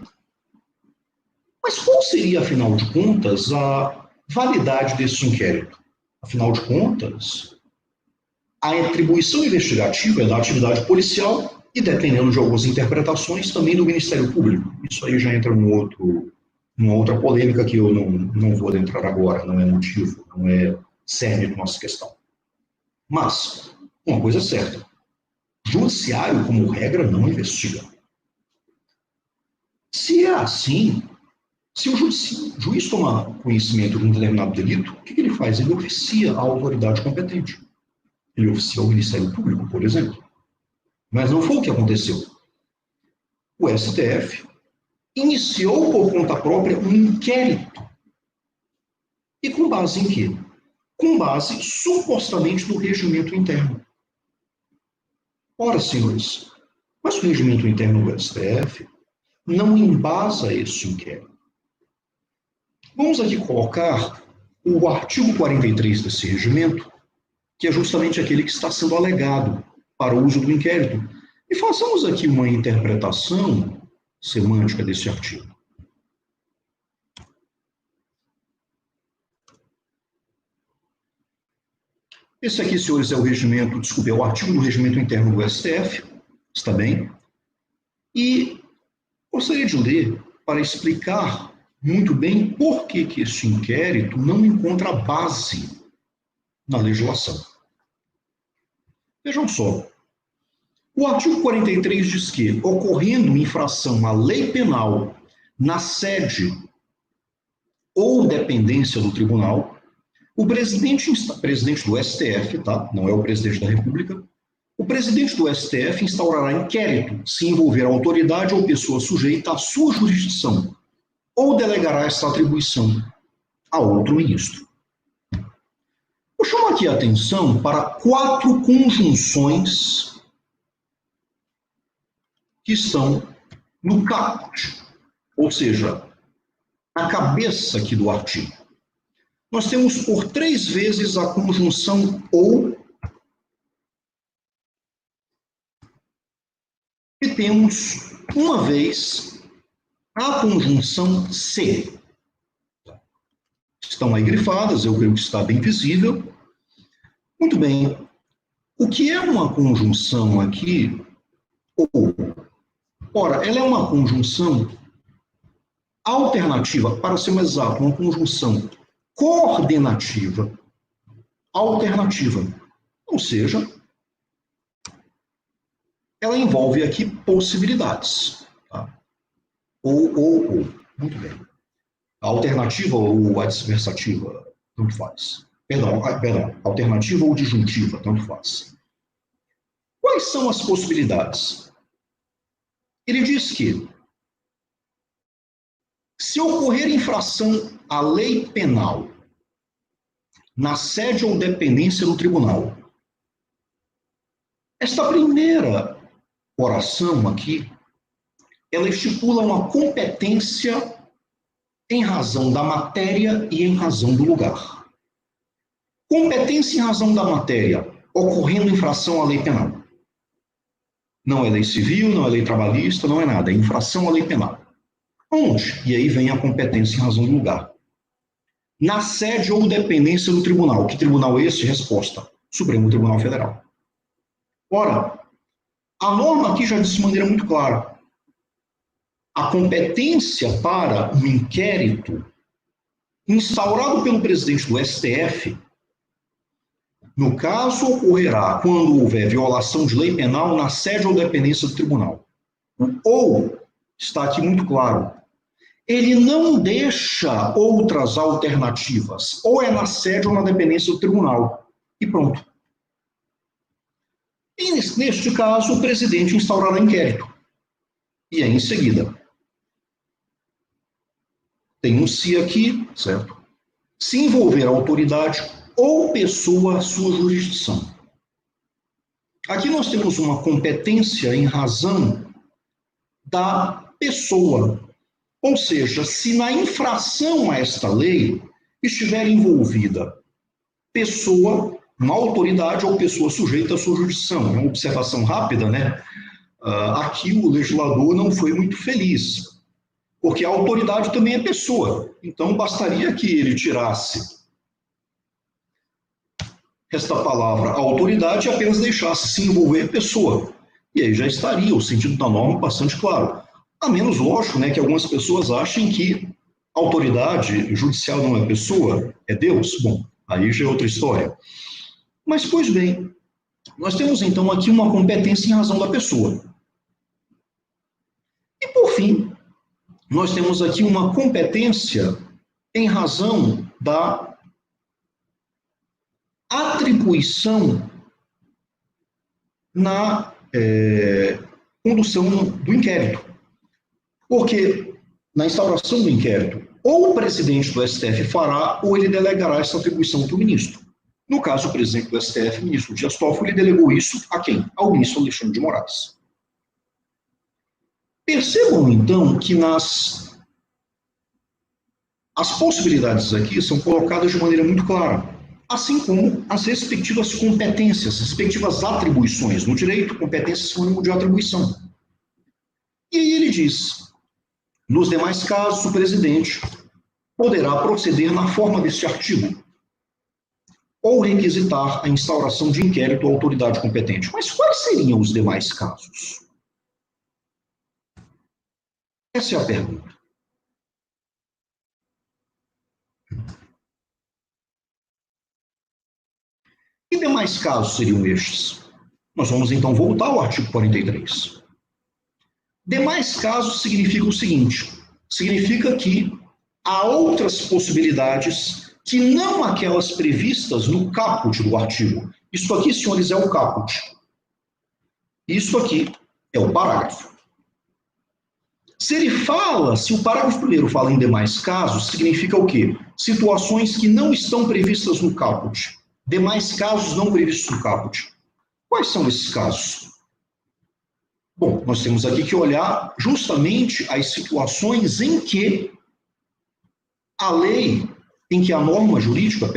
Mas qual seria, afinal de contas, a validade desse inquérito? Afinal de contas, a atribuição investigativa é da atividade policial e, dependendo de algumas interpretações, também do Ministério Público. Isso aí já entra numa outra polêmica que eu não vou adentrar agora, não é motivo, não é cerne da nossa questão. Mas, uma coisa é certa, judiciário, como regra, não investiga. Se é assim, se o juiz toma conhecimento de um determinado delito, o que ele faz? Ele oficia a autoridade competente. Ele oficia ao Ministério Público, por exemplo. Mas não foi o que aconteceu. O STF iniciou por conta própria um inquérito. E com base em quê? Com base, supostamente, no regimento interno. Ora, senhores, mas o regimento interno do STF não embasa esse inquérito. Vamos aqui colocar o artigo 43 desse regimento, que é justamente aquele que está sendo alegado para o uso do inquérito. E façamos aqui uma interpretação semântica desse artigo. Esse aqui, senhores, é o regimento, desculpe, é o artigo do regimento interno do STF, está bem? E gostaria de ler para explicar muito bem por que este inquérito não encontra base na legislação. Vejam só, o artigo 43 diz que, ocorrendo infração à lei penal na sede ou dependência do tribunal, o presidente do STF, tá? Não é o presidente da República, o presidente do STF instaurará inquérito se envolver a autoridade ou pessoa sujeita à sua jurisdição, ou delegará essa atribuição a outro ministro. Eu chamo aqui a atenção para 4 conjunções que estão no caput, ou seja, na cabeça aqui do artigo. Nós temos por 3 vezes a conjunção ou e temos uma vez a conjunção se. Estão aí grifadas, eu creio que está bem visível. Muito bem. O que é uma conjunção aqui? Ou, ora, ela é uma conjunção alternativa, para ser mais exato, uma conjunção coordenativa alternativa. Ou seja, ela envolve aqui possibilidades. Tá? Ou. Muito bem. A alternativa ou adversativa, tanto faz. Perdão, alternativa ou disjuntiva, tanto faz. Quais são as possibilidades? Ele diz que, se ocorrer infração à lei penal na sede ou dependência do tribunal, esta primeira oração aqui, ela estipula uma competência em razão da matéria e em razão do lugar. Competência em razão da matéria, ocorrendo infração à lei penal. Não é lei civil, não é lei trabalhista, não é nada, é infração à lei penal. Onde? E aí vem a competência em razão do lugar. Na sede ou dependência do tribunal. Que tribunal é esse? Resposta: Supremo Tribunal Federal. Ora, a norma aqui já disse de maneira muito clara. A competência para um inquérito instaurado pelo presidente do STF, no caso, ocorrerá quando houver violação de lei penal na sede ou dependência do tribunal. Ou, está aqui muito claro, ele não deixa outras alternativas, ou é na sede ou na dependência do tribunal. E pronto. E, neste caso, o presidente instaurará inquérito. E aí, em seguida, denuncia aqui, certo? Se envolver a autoridade ou pessoa sua jurisdição. Aqui nós temos uma competência em razão da pessoa. Ou seja, se na infração a esta lei estiver envolvida pessoa, uma autoridade ou pessoa sujeita à sua jurisdição. É uma observação rápida, né? Aqui o legislador não foi muito feliz, porque a autoridade também é pessoa. Então bastaria que ele tirasse esta palavra autoridade e apenas deixasse se envolver pessoa. E aí já estaria o sentido da norma bastante claro. A menos, lógico, né, que algumas pessoas achem que autoridade judicial não é pessoa, é Deus. Bom, aí já é outra história. Mas, pois bem, nós temos então aqui uma competência em razão da pessoa. E, por fim, nós temos aqui uma competência em razão da atribuição na condução do inquérito. Porque na instauração do inquérito, ou o presidente do STF fará, ou ele delegará essa atribuição para o ministro. No caso, o presidente do STF, o ministro Dias Toffoli, delegou isso a quem? Ao ministro Alexandre de Moraes. Percebam, então, que as possibilidades aqui são colocadas de maneira muito clara, assim como as respectivas competências, respectivas atribuições. No direito, competência é sinônimo de atribuição. E aí ele diz, nos demais casos, o presidente poderá proceder na forma deste artigo, ou requisitar a instauração de inquérito à autoridade competente. Mas quais seriam os demais casos? Essa é a pergunta. Que demais casos seriam estes? Nós vamos então voltar ao artigo 43. Demais casos significa o seguinte, significa que há outras possibilidades que não aquelas previstas no caput do artigo. Isso aqui, senhores, é o caput. Isso aqui é o parágrafo. Se o parágrafo primeiro fala em demais casos, significa o quê? Situações que não estão previstas no caput. Demais casos não previstos no caput. Quais são esses casos? Bom, nós temos aqui que olhar justamente as situações em que a lei, em que a norma jurídica,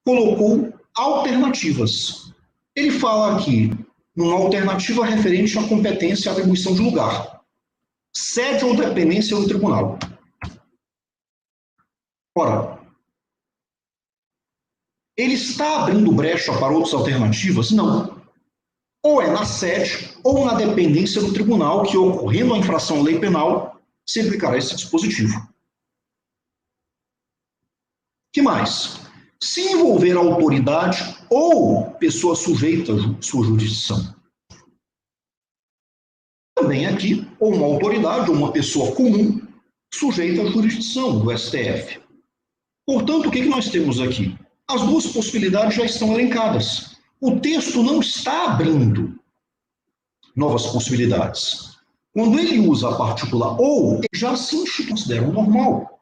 colocou alternativas. Ele fala aqui numa alternativa referente à competência e atribuição de lugar. Sede ou dependência do tribunal. Ora, ele está abrindo brecha para outras alternativas? Não. Ou é na sede ou na dependência do tribunal que, ocorrendo a infração à lei penal, se aplicará esse dispositivo. Que mais? Se envolver a autoridade ou pessoa sujeita à sua jurisdição. Também aqui, ou uma autoridade ou uma pessoa comum sujeita à jurisdição do STF. Portanto, o que nós temos aqui? As duas possibilidades já estão elencadas. O texto não está abrindo novas possibilidades. Quando ele usa a partícula ou, já se considera normal.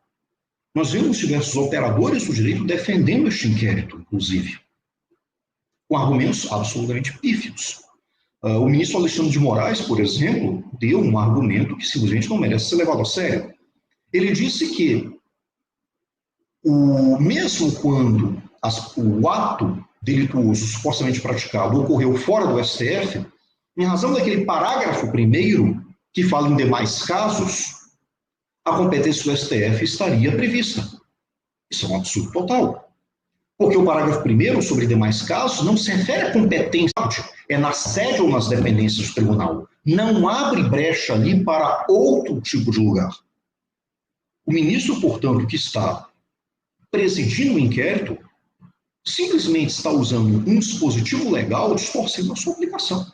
Nós vemos diversos operadores do direito defendendo este inquérito, inclusive, com argumentos absolutamente pífios. O ministro Alexandre de Moraes, por exemplo, deu um argumento que simplesmente não merece ser levado a sério. Ele disse que, mesmo quando o ato delituoso supostamente praticado ocorreu fora do STF, em razão daquele parágrafo primeiro, que fala em demais casos, a competência do STF estaria prevista. Isso é um absurdo total. Porque o parágrafo primeiro, sobre demais casos, não se refere à competência, é na sede ou nas dependências do tribunal. Não abre brecha ali para outro tipo de lugar. O ministro, portanto, que está presidindo o inquérito simplesmente está usando um dispositivo legal distorcendo a sua aplicação.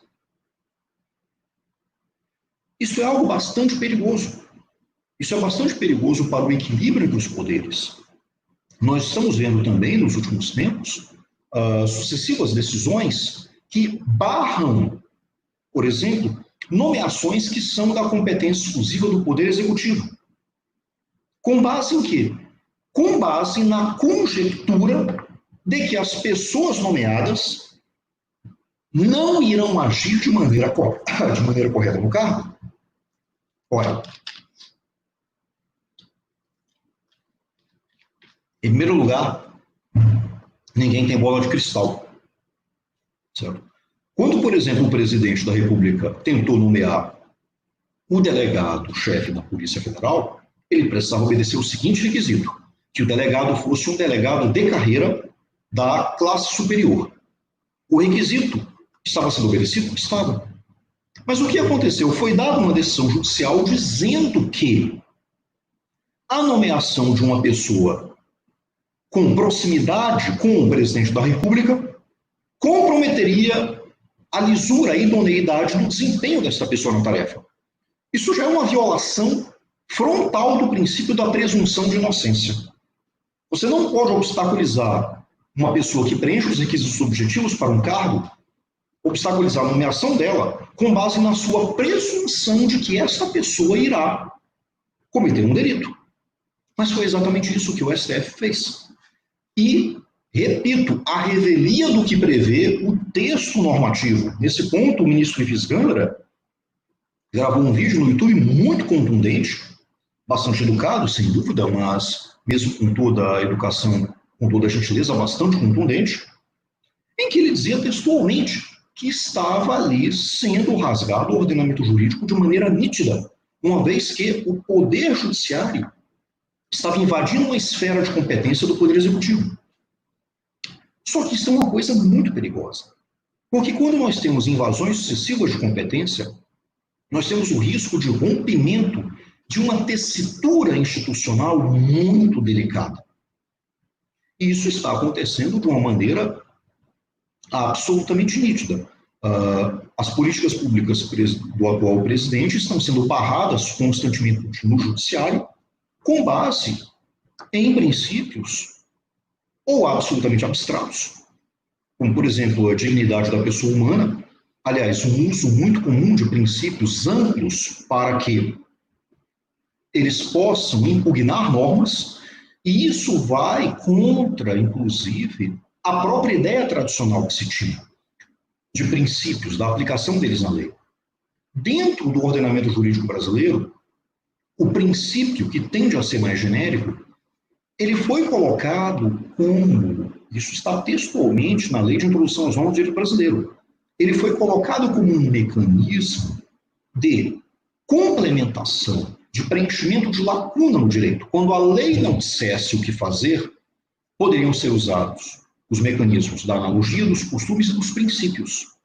Isso é algo bastante perigoso. Isso é bastante perigoso para o equilíbrio dos poderes. Nós estamos vendo também, nos últimos tempos, sucessivas decisões que barram, por exemplo, nomeações que são da competência exclusiva do Poder Executivo. Com base em quê? Com base na conjectura de que as pessoas nomeadas não irão agir de maneira correta no cargo. Ora, em primeiro lugar, ninguém tem bola de cristal. Certo? Quando, por exemplo, o presidente da República tentou nomear o delegado-chefe da Polícia Federal, ele precisava obedecer o seguinte requisito: que o delegado fosse um delegado de carreira da classe superior. O requisito estava sendo obedecido? Estava. Mas o que aconteceu? Foi dada uma decisão judicial dizendo que a nomeação de uma pessoa com proximidade com o presidente da República comprometeria a lisura, a idoneidade do desempenho dessa pessoa na tarefa. Isso já é uma violação frontal do princípio da presunção de inocência. Você não pode obstaculizar uma pessoa que preenche os requisitos objetivos para um cargo, obstaculizar a nomeação dela com base na sua presunção de que essa pessoa irá cometer um delito. Mas foi exatamente isso que o STF fez. E, repito, a revelia do que prevê o texto normativo. Nesse ponto, o ministro Ives Gandara gravou um vídeo no YouTube muito contundente, bastante educado, sem dúvida, mas mesmo com toda a educação, com toda a gentileza, bastante contundente, em que ele dizia textualmente que estava ali sendo rasgado o ordenamento jurídico de maneira nítida, uma vez que o Poder Judiciário estava invadindo uma esfera de competência do Poder Executivo. Só que isso é uma coisa muito perigosa, porque quando nós temos invasões sucessivas de competência, nós temos o risco de rompimento de uma tessitura institucional muito delicada. E isso está acontecendo de uma maneira absolutamente nítida. As políticas públicas do atual presidente estão sendo barradas constantemente no judiciário com base em princípios ou absolutamente abstratos, como, por exemplo, a dignidade da pessoa humana. Aliás, um uso muito comum de princípios amplos para que eles possam impugnar normas, e isso vai contra, inclusive, a própria ideia tradicional que se tinha de princípios, da aplicação deles na lei. Dentro do ordenamento jurídico brasileiro, o princípio, que tende a ser mais genérico, ele foi colocado como, isso está textualmente na Lei de Introdução às Normas do Direito Brasileiro, ele foi colocado como um mecanismo de complementação, de preenchimento de lacuna no direito. Quando a lei não dissesse o que fazer, poderiam ser usados os mecanismos da analogia, dos costumes e dos princípios.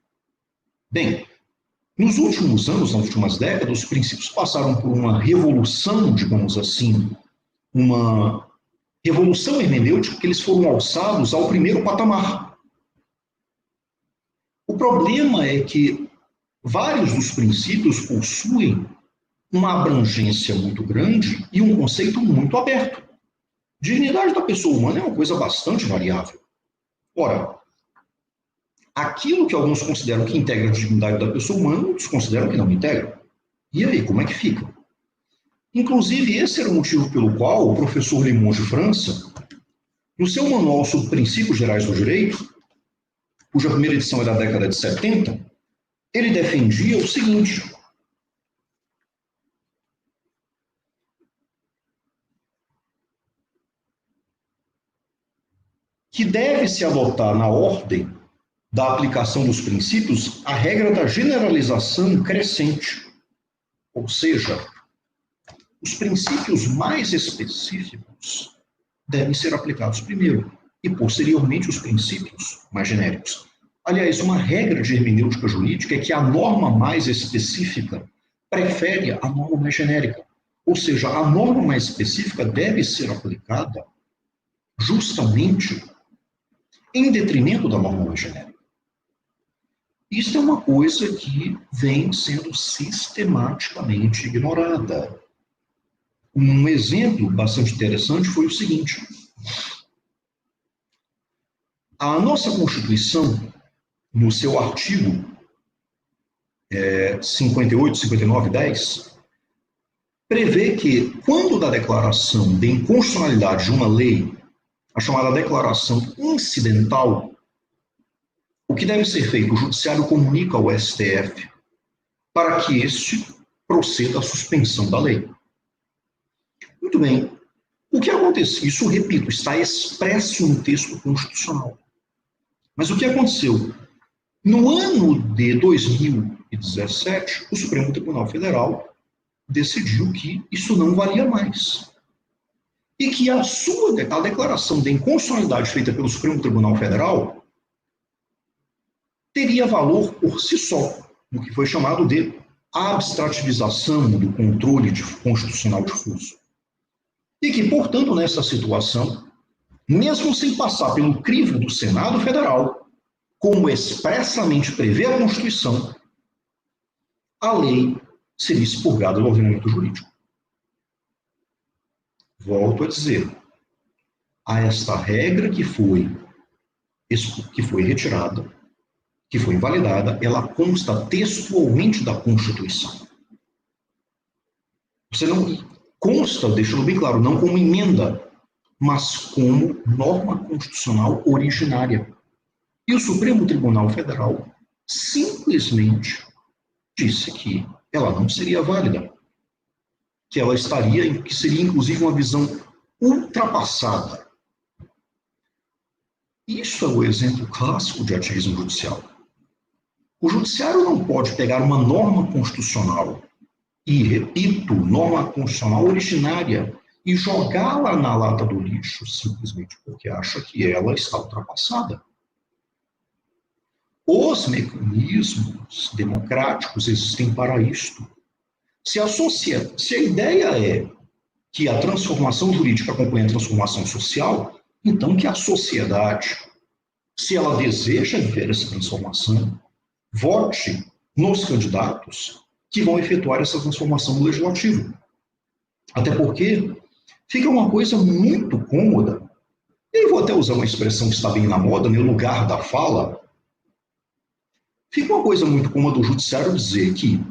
Bem, nos últimos anos, nas últimas décadas, os princípios passaram por uma revolução, digamos assim, uma revolução hermenêutica, que eles foram alçados ao primeiro patamar. O problema é que vários dos princípios possuem uma abrangência muito grande e um conceito muito aberto. Dignidade da pessoa humana é uma coisa bastante variável. Ora, aquilo que alguns consideram que integra a dignidade da pessoa humana, outros consideram que não integra. E aí, como é que fica? Inclusive, esse era o motivo pelo qual o professor Limon de França, no seu manual sobre princípios gerais do direito, cuja primeira edição é da década de 70, ele defendia o seguinte: que deve-se adotar na ordem da aplicação dos princípios a regra da generalização crescente. Ou seja, os princípios mais específicos devem ser aplicados primeiro e, posteriormente, os princípios mais genéricos. Aliás, uma regra de hermenêutica jurídica é que a norma mais específica prefere a norma mais genérica. Ou seja, a norma mais específica deve ser aplicada justamente em detrimento da norma genérica. Isso é uma coisa que vem sendo sistematicamente ignorada. Um exemplo bastante interessante foi o seguinte: a nossa Constituição, no seu artigo 58, 59, 10, prevê que, quando da declaração de inconstitucionalidade de uma lei, a chamada declaração incidental, o que deve ser feito? O Judiciário comunica ao STF para que este proceda à suspensão da lei. Muito bem. O que aconteceu? Isso, repito, está expresso no texto constitucional. Mas o que aconteceu? No ano de 2017, o Supremo Tribunal Federal decidiu que isso não valia mais. E que a declaração de inconstitucionalidade feita pelo Supremo Tribunal Federal teria valor por si só, no que foi chamado de abstrativização do controle constitucional difuso. E que, portanto, nessa situação, mesmo sem passar pelo crivo do Senado Federal, como expressamente prevê a Constituição, a lei seria expurgada do ordenamento jurídico. Volto a dizer, a esta regra que foi retirada, que foi invalidada, ela consta textualmente da Constituição. Você não consta, deixando bem claro, não como emenda, mas como norma constitucional originária. E o Supremo Tribunal Federal simplesmente disse que ela não seria válida, que seria inclusive uma visão ultrapassada. Isso é o exemplo clássico de ativismo judicial. O judiciário não pode pegar uma norma constitucional, e, repito, norma constitucional originária, e jogá-la na lata do lixo, simplesmente porque acha que ela está ultrapassada. Os mecanismos democráticos existem para isto. Se a ideia é que a transformação jurídica acompanha a transformação social, então que a sociedade, se ela deseja ver essa transformação, vote nos candidatos que vão efetuar essa transformação no legislativo. Até porque fica uma coisa muito cômoda, e eu vou até usar uma expressão que está bem na moda, no lugar da fala, fica uma coisa muito cômoda do judiciário dizer que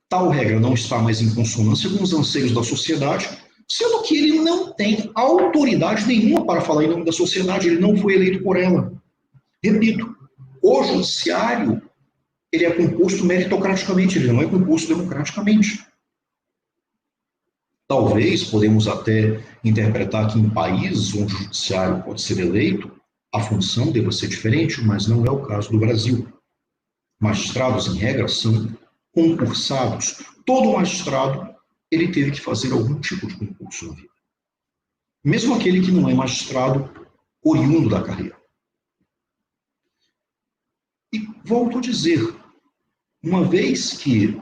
tal regra não está mais em consonância com os anseios da sociedade, sendo que ele não tem autoridade nenhuma para falar em nome da sociedade, ele não foi eleito por ela. Repito, o judiciário, ele é composto meritocraticamente, ele não é composto democraticamente. Talvez podemos até interpretar que em países onde o judiciário pode ser eleito, a função deva ser diferente, mas não é o caso do Brasil. Magistrados, em regra, são concursados. Todo magistrado, ele teve que fazer algum tipo de concurso na vida. Mesmo aquele que não é magistrado oriundo da carreira. E volto a dizer, uma vez que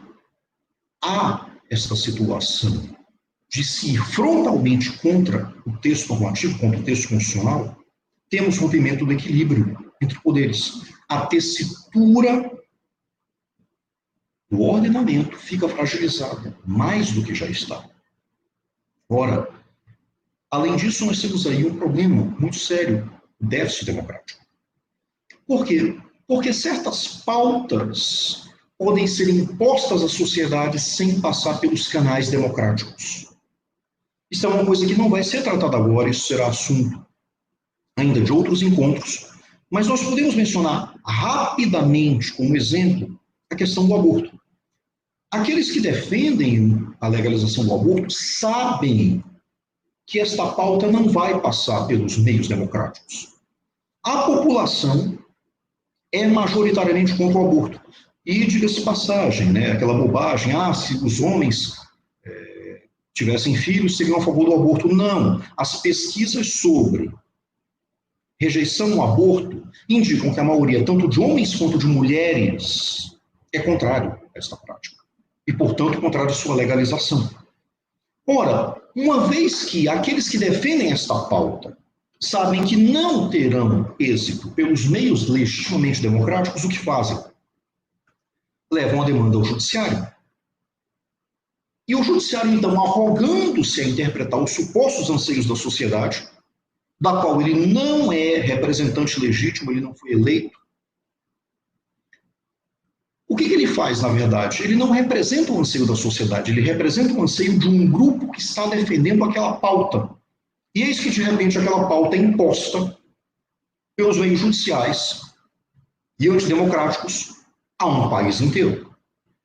há essa situação de se ir frontalmente contra o texto normativo, contra o texto constitucional, temos rompimento do equilíbrio entre poderes. A tessitura do ordenamento fica fragilizada, mais do que já está. Ora, além disso, nós temos aí um problema muito sério, o déficit democrático. Por quê? Porque certas pautas podem ser impostas à sociedade sem passar pelos canais democráticos. Isso é uma coisa que não vai ser tratada agora, isso será assunto ainda de outros encontros, mas nós podemos mencionar rapidamente, como exemplo, a questão do aborto. Aqueles que defendem a legalização do aborto sabem que esta pauta não vai passar pelos meios democráticos. A população é majoritariamente contra o aborto. E, diga-se passagem, aquela bobagem, se os homens tivessem filhos, seriam a favor do aborto. Não. As pesquisas sobre rejeição ao aborto indicam que a maioria, tanto de homens quanto de mulheres, é contrário a esta prática. E, portanto, contrário à sua legalização. Ora, uma vez que aqueles que defendem esta pauta sabem que não terão êxito pelos meios legitimamente democráticos, o que fazem? Levam a demanda ao judiciário. E o judiciário, então, arrogando-se a interpretar os supostos anseios da sociedade, da qual ele não é representante legítimo, ele não foi eleito, o que ele faz, na verdade? Ele não representa o anseio da sociedade, ele representa o anseio de um grupo que está defendendo aquela pauta. E eis que, de repente, aquela pauta é imposta pelos meios judiciais e antidemocráticos a um país inteiro.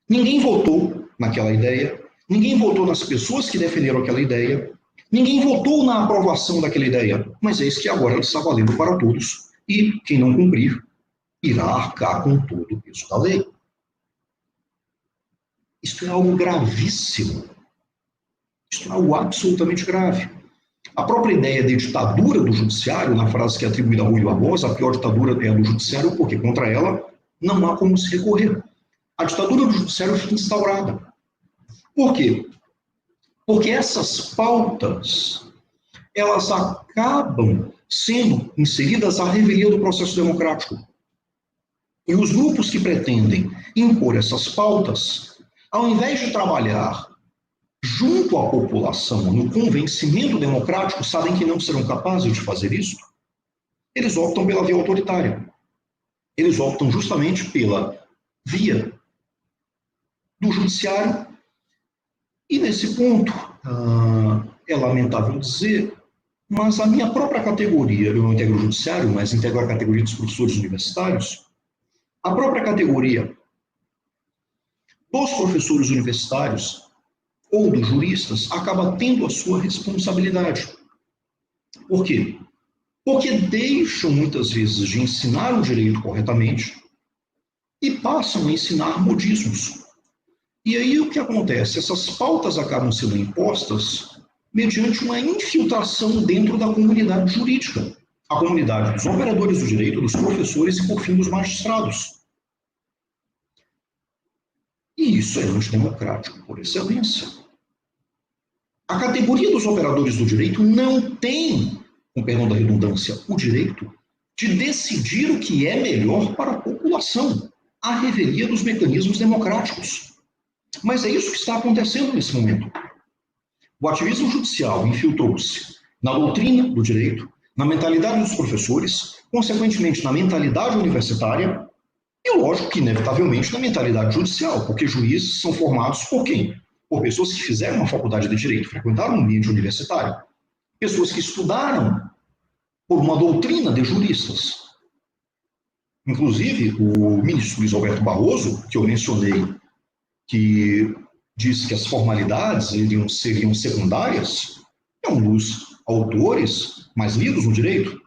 Ninguém votou naquela ideia, ninguém votou nas pessoas que defenderam aquela ideia, ninguém votou na aprovação daquela ideia, mas eis que agora ela está valendo para todos e quem não cumprir irá arcar com todo o peso da lei. Isto é algo gravíssimo. Isto é algo absolutamente grave. A própria ideia de ditadura do judiciário, na frase que é atribuída a Rui Barbosa, a pior ditadura é a do judiciário, porque contra ela não há como se recorrer. A ditadura do judiciário fica instaurada. Por quê? Porque essas pautas, elas acabam sendo inseridas à revelia do processo democrático. E os grupos que pretendem impor essas pautas, ao invés de trabalhar junto à população no convencimento democrático, sabem que não serão capazes de fazer isso, eles optam pela via autoritária. Eles optam justamente pela via do judiciário. E nesse ponto, é lamentável dizer, mas a minha própria categoria, eu não integro o judiciário, mas integro a categoria dos professores universitários, a própria categoria dos professores universitários ou dos juristas acaba tendo a sua responsabilidade. Por quê? Porque deixam muitas vezes de ensinar o direito corretamente e passam a ensinar modismos. E aí o que acontece? Essas pautas acabam sendo impostas mediante uma infiltração dentro da comunidade jurídica, a comunidade dos operadores do direito, dos professores e, por fim, dos magistrados. E isso é antidemocrático por excelência. A categoria dos operadores do direito não tem, com perdão da redundância, o direito de decidir o que é melhor para a população, à revelia dos mecanismos democráticos. Mas é isso que está acontecendo nesse momento. O ativismo judicial infiltrou-se na doutrina do direito, na mentalidade dos professores, consequentemente na mentalidade universitária e, lógico que, inevitavelmente, na mentalidade judicial, porque juízes são formados por quem? Por pessoas que fizeram uma faculdade de direito, frequentaram um ambiente universitário, pessoas que estudaram por uma doutrina de juristas. Inclusive, o ministro Luiz Alberto Barroso, que eu mencionei, que disse que as formalidades seriam secundárias, é um dos autores mais lidos no direito.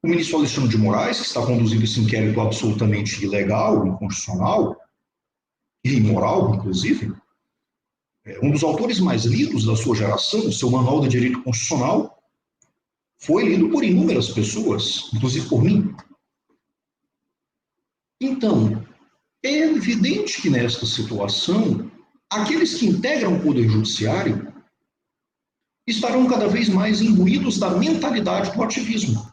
O ministro Alexandre de Moraes, que está conduzindo esse inquérito absolutamente ilegal, inconstitucional e imoral, inclusive, é um dos autores mais lidos da sua geração. O seu Manual de Direito Constitucional foi lido por inúmeras pessoas, inclusive por mim. Então, é evidente que nesta situação, aqueles que integram o Poder Judiciário estarão cada vez mais imbuídos da mentalidade do ativismo.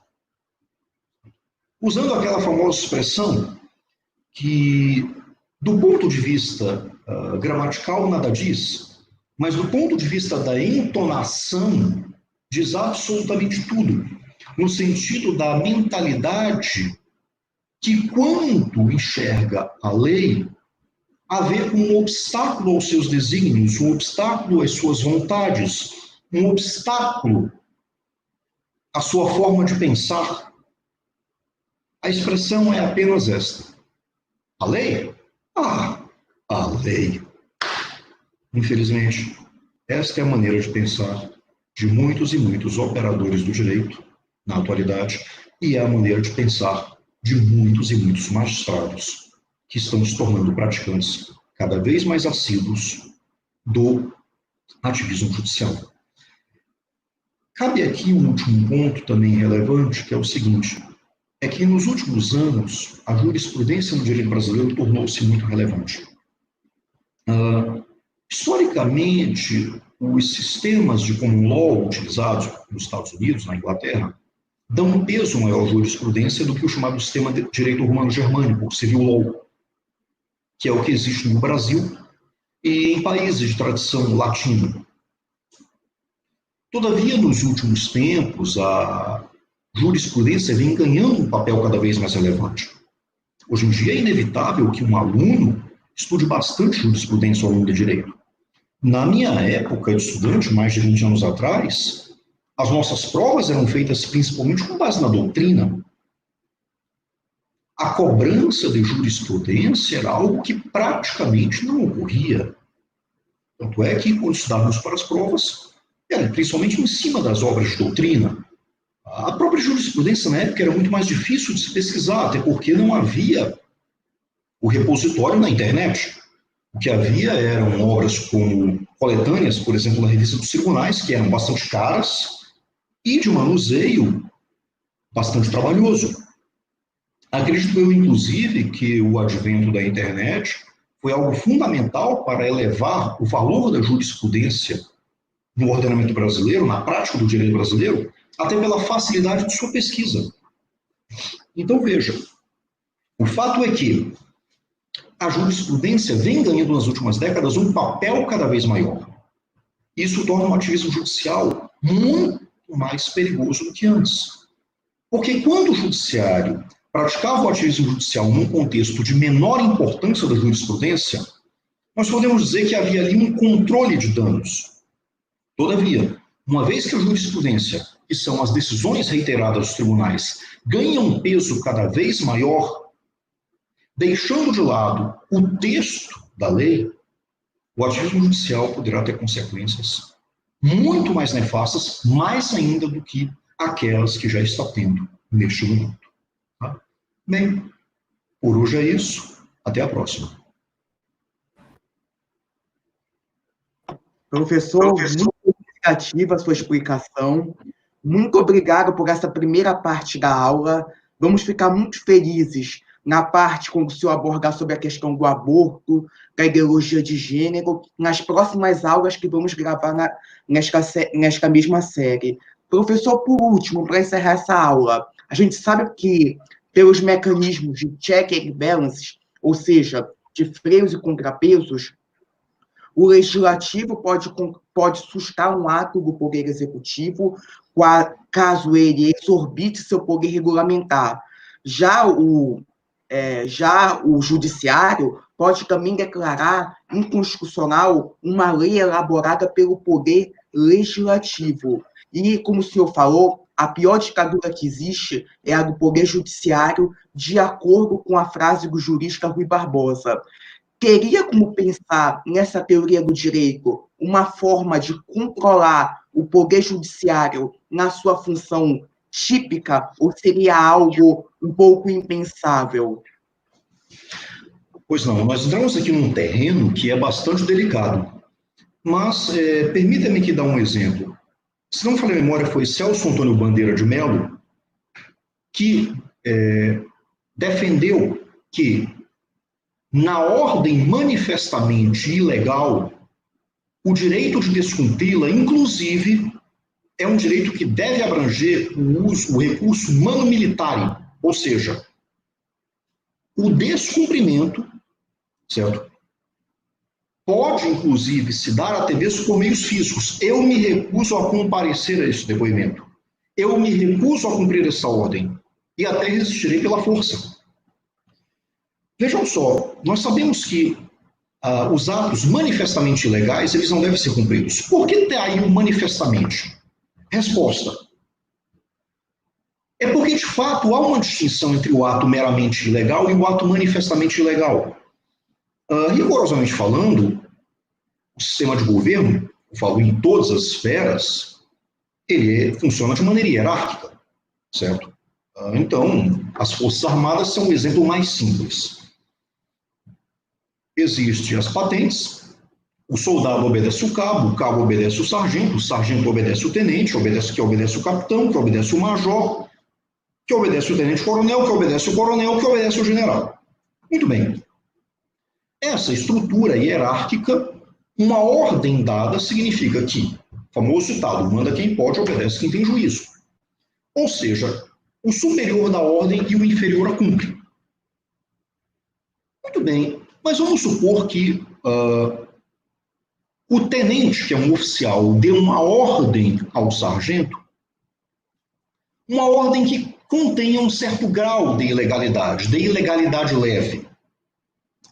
Usando aquela famosa expressão que, do ponto de vista gramatical, nada diz, mas do ponto de vista da entonação, diz absolutamente tudo, no sentido da mentalidade que, quando enxerga a lei, a ver como um obstáculo aos seus desígnios, um obstáculo às suas vontades, um obstáculo à sua forma de pensar. A expressão é apenas esta. A lei? A lei. Infelizmente, esta é a maneira de pensar de muitos e muitos operadores do direito na atualidade e é a maneira de pensar de muitos e muitos magistrados que estão se tornando praticantes cada vez mais assíduos do ativismo judicial. Cabe aqui um último ponto também relevante, que é o seguinte, é que nos últimos anos a jurisprudência no direito brasileiro tornou-se muito relevante. Historicamente, os sistemas de common law utilizados nos Estados Unidos, na Inglaterra, dão um peso maior à jurisprudência do que o chamado sistema de direito romano germânico, o civil law, que é o que existe no Brasil e em países de tradição latina. Todavia, nos últimos tempos, a jurisprudência vem ganhando um papel cada vez mais relevante. Hoje em dia é inevitável que um aluno estude bastante jurisprudência ao longo do direito. Na minha época de estudante, mais de 20 anos atrás, as nossas provas eram feitas principalmente com base na doutrina. A cobrança de jurisprudência era algo que praticamente não ocorria. Tanto é que, quando estudávamos para as provas, era principalmente em cima das obras de doutrina. A própria jurisprudência, na época, era muito mais difícil de se pesquisar, até porque não havia o repositório na internet. O que havia eram obras como coletâneas, por exemplo, na Revista dos Tribunais, que eram bastante caras e de manuseio bastante trabalhoso. Acredito eu, inclusive, que o advento da internet foi algo fundamental para elevar o valor da jurisprudência no ordenamento brasileiro, na prática do direito brasileiro, até pela facilidade de sua pesquisa. Então, veja, o fato é que a jurisprudência vem ganhando nas últimas décadas um papel cada vez maior. Isso torna o ativismo judicial muito mais perigoso do que antes. Porque quando o judiciário praticava o ativismo judicial num contexto de menor importância da jurisprudência, nós podemos dizer que havia ali um controle de danos. Todavia, uma vez que a jurisprudência, que são as decisões reiteradas dos tribunais, ganha um peso cada vez maior, deixando de lado o texto da lei, o ativismo judicial poderá ter consequências muito mais nefastas, mais ainda do que aquelas que já está tendo neste momento. Tá? Bem, por hoje é isso. Até a próxima. Professor, muito obrigado a sua explicação. Muito obrigado por essa primeira parte da aula. Vamos ficar muito felizes na parte quando o senhor abordar sobre a questão do aborto, da ideologia de gênero, nas próximas aulas que vamos gravar nesta mesma série. Professor, por último, para encerrar essa aula, a gente sabe que, pelos mecanismos de check and balances, ou seja, de freios e contrapesos, o legislativo pode sustar um ato do poder executivo caso ele exorbite seu poder regulamentar. Já o judiciário pode também declarar inconstitucional uma lei elaborada pelo poder legislativo. E, como o senhor falou, a pior ditadura que existe é a do poder judiciário, de acordo com a frase do jurista Rui Barbosa. Teria como pensar nessa teoria do direito uma forma de controlar o poder judiciário na sua função típica, ou seria algo um pouco impensável? Pois não, nós entramos aqui num terreno que é bastante delicado, mas permita-me que dar um exemplo. Se não me falha a memória, foi Celso Antônio Bandeira de Mello que defendeu que, na ordem manifestamente ilegal, o direito de descumpri-la, inclusive, é um direito que deve abranger o recurso manu militari, ou seja, o descumprimento, certo? Pode, inclusive, se dar até mesmo por meios físicos. Eu me recuso a comparecer a esse depoimento. Eu me recuso a cumprir essa ordem. E até resistirei pela força. Vejam só, nós sabemos que os atos manifestamente ilegais, eles não devem ser cumpridos. Por que tem aí o manifestamente? Resposta. É porque, de fato, há uma distinção entre o ato meramente ilegal e o ato manifestamente ilegal. Rigorosamente falando, o sistema de governo, eu falo em todas as esferas, ele funciona de maneira hierárquica, certo? Então, as Forças Armadas são um exemplo mais simples. Existem as patentes, o soldado obedece o cabo obedece o sargento obedece o tenente, que obedece o capitão, que obedece o major, que obedece o tenente-coronel, que obedece o coronel, que obedece o general. Muito bem. Essa estrutura hierárquica, uma ordem dada significa que, famoso ditado, manda quem pode, obedece quem tem juízo. Ou seja, o superior da ordem e o inferior a cumpre. Muito bem, mas vamos supor que o tenente, que é um oficial, dê uma ordem ao sargento, uma ordem que contenha um certo grau de ilegalidade leve.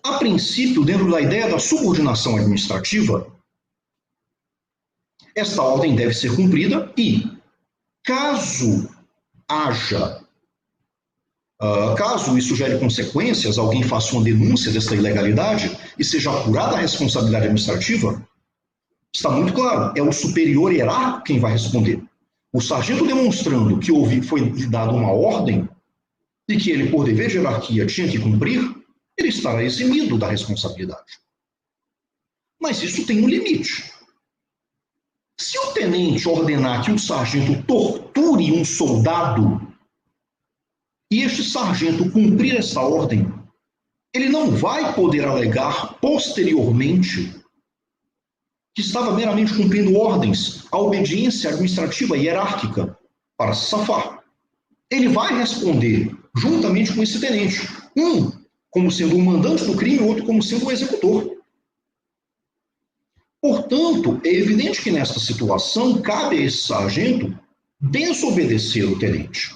A princípio, dentro da ideia da subordinação administrativa, esta ordem deve ser cumprida e, caso isso gere consequências, alguém faça uma denúncia dessa ilegalidade e seja apurada a responsabilidade administrativa, está muito claro, é o superior hierárquico quem vai responder. O sargento demonstrando que foi lhe dada uma ordem e que ele, por dever de hierarquia, tinha que cumprir, ele estará eximido da responsabilidade. Mas isso tem um limite. Se o tenente ordenar que o sargento torture um soldado e este sargento cumprir essa ordem, ele não vai poder alegar posteriormente que estava meramente cumprindo ordens, a obediência administrativa hierárquica para se safar. Ele vai responder juntamente com esse tenente, um como sendo o mandante do crime, o outro como sendo o executor. Portanto, é evidente que nesta situação cabe a esse sargento desobedecer o tenente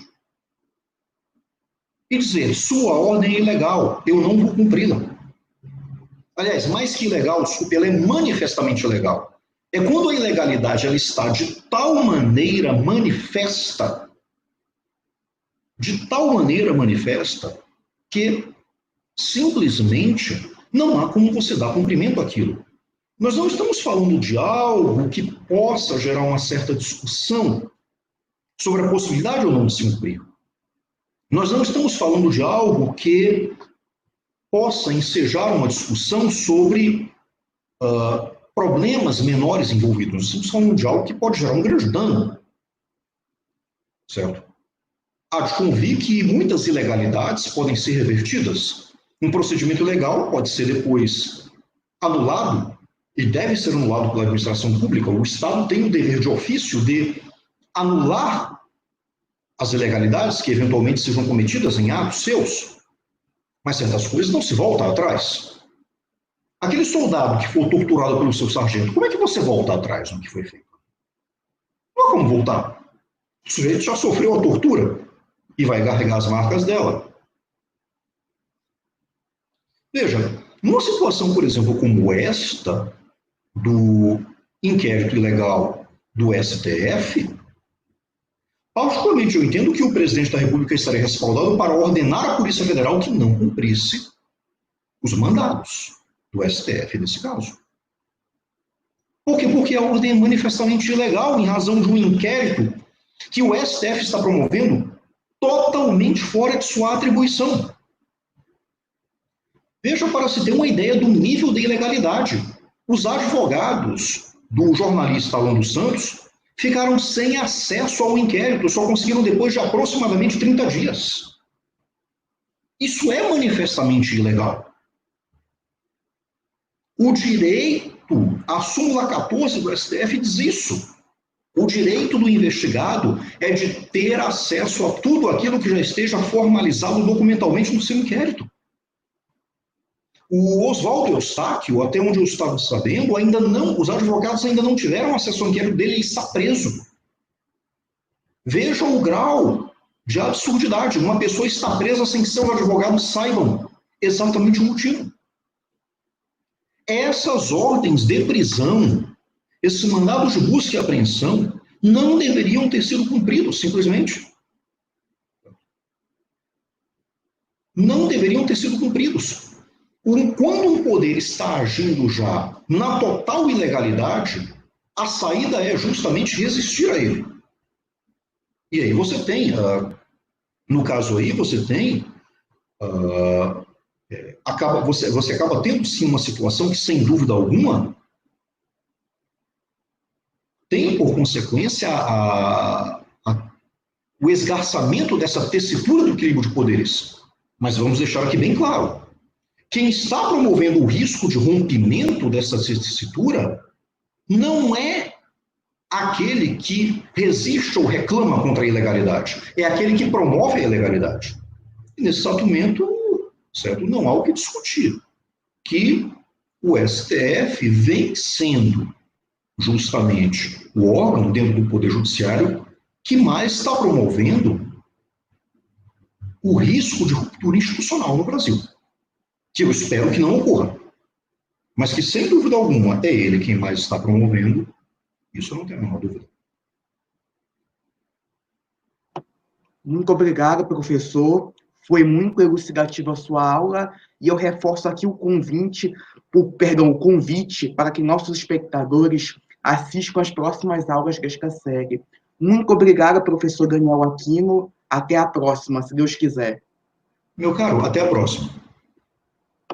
e dizer: sua ordem é ilegal, eu não vou cumpri-la. Aliás, mais que ilegal, desculpe, ela é manifestamente ilegal. É quando a ilegalidade ela está de tal maneira manifesta, que simplesmente não há como você dar cumprimento àquilo. Nós não estamos falando de algo que possa gerar uma certa discussão sobre a possibilidade ou não de se cumprir. Nós não estamos falando de algo que possa ensejar uma discussão sobre problemas menores envolvidos. Nós estamos falando de algo que pode gerar um grande dano. Certo? Há de convir que muitas ilegalidades podem ser revertidas. Um procedimento legal pode ser depois anulado e deve ser anulado pela administração pública. O Estado tem o dever de ofício de anular as ilegalidades que eventualmente sejam cometidas em atos seus. Mas certas coisas não se voltam atrás. Aquele soldado que for torturado pelo seu sargento, como é que você volta atrás no que foi feito? Não há como voltar. O sujeito já sofreu a tortura e vai carregar as marcas dela. Veja, numa situação, por exemplo, como esta, do inquérito ilegal do STF, particularmente eu entendo que o presidente da República estaria respaldado para ordenar à Polícia Federal que não cumprisse os mandados do STF nesse caso. Por quê? Porque a ordem é manifestamente ilegal em razão de um inquérito que o STF está promovendo totalmente fora de sua atribuição. Veja, para se ter uma ideia do nível de ilegalidade, os advogados do jornalista Alan dos Santos ficaram sem acesso ao inquérito, só conseguiram depois de aproximadamente 30 dias. Isso é manifestamente ilegal. O direito, a súmula 14 do STF diz isso. O direito do investigado é de ter acesso a tudo aquilo que já esteja formalizado documentalmente no seu inquérito. O Oswaldo Eustáquio, até onde eu estava sabendo, os advogados ainda não tiveram acesso ao inquérito dele, ele está preso. Vejam o grau de absurdidade. Uma pessoa está presa sem que seus advogados saibam exatamente o motivo. Essas ordens de prisão, esses mandados de busca e apreensão, não deveriam ter sido cumpridos, simplesmente. Não deveriam ter sido cumpridos. Quando um poder está agindo já na total ilegalidade, a saída é justamente resistir a ele. E aí você tem, no caso aí, você acaba tendo sim uma situação que, sem dúvida alguma, tem por consequência o esgarçamento dessa tessitura do equilíbrio de poderes. Mas vamos deixar aqui bem claro. Quem está promovendo o risco de rompimento dessa tessitura não é aquele que resiste ou reclama contra a ilegalidade, é aquele que promove a ilegalidade. E nesse exato momento, certo, não há o que discutir, que o STF vem sendo justamente o órgão dentro do Poder Judiciário que mais está promovendo o risco de ruptura institucional no Brasil, que eu espero que não ocorra, mas que, sem dúvida alguma, é ele quem mais está promovendo, isso eu não tenho a menor dúvida. Muito obrigado, professor. Foi muito elucidativa a sua aula e eu reforço aqui o convite para que nossos espectadores assistam às próximas aulas desta série. Muito obrigado, professor Daniel Aquino. Até a próxima, se Deus quiser. Meu caro, até a próxima.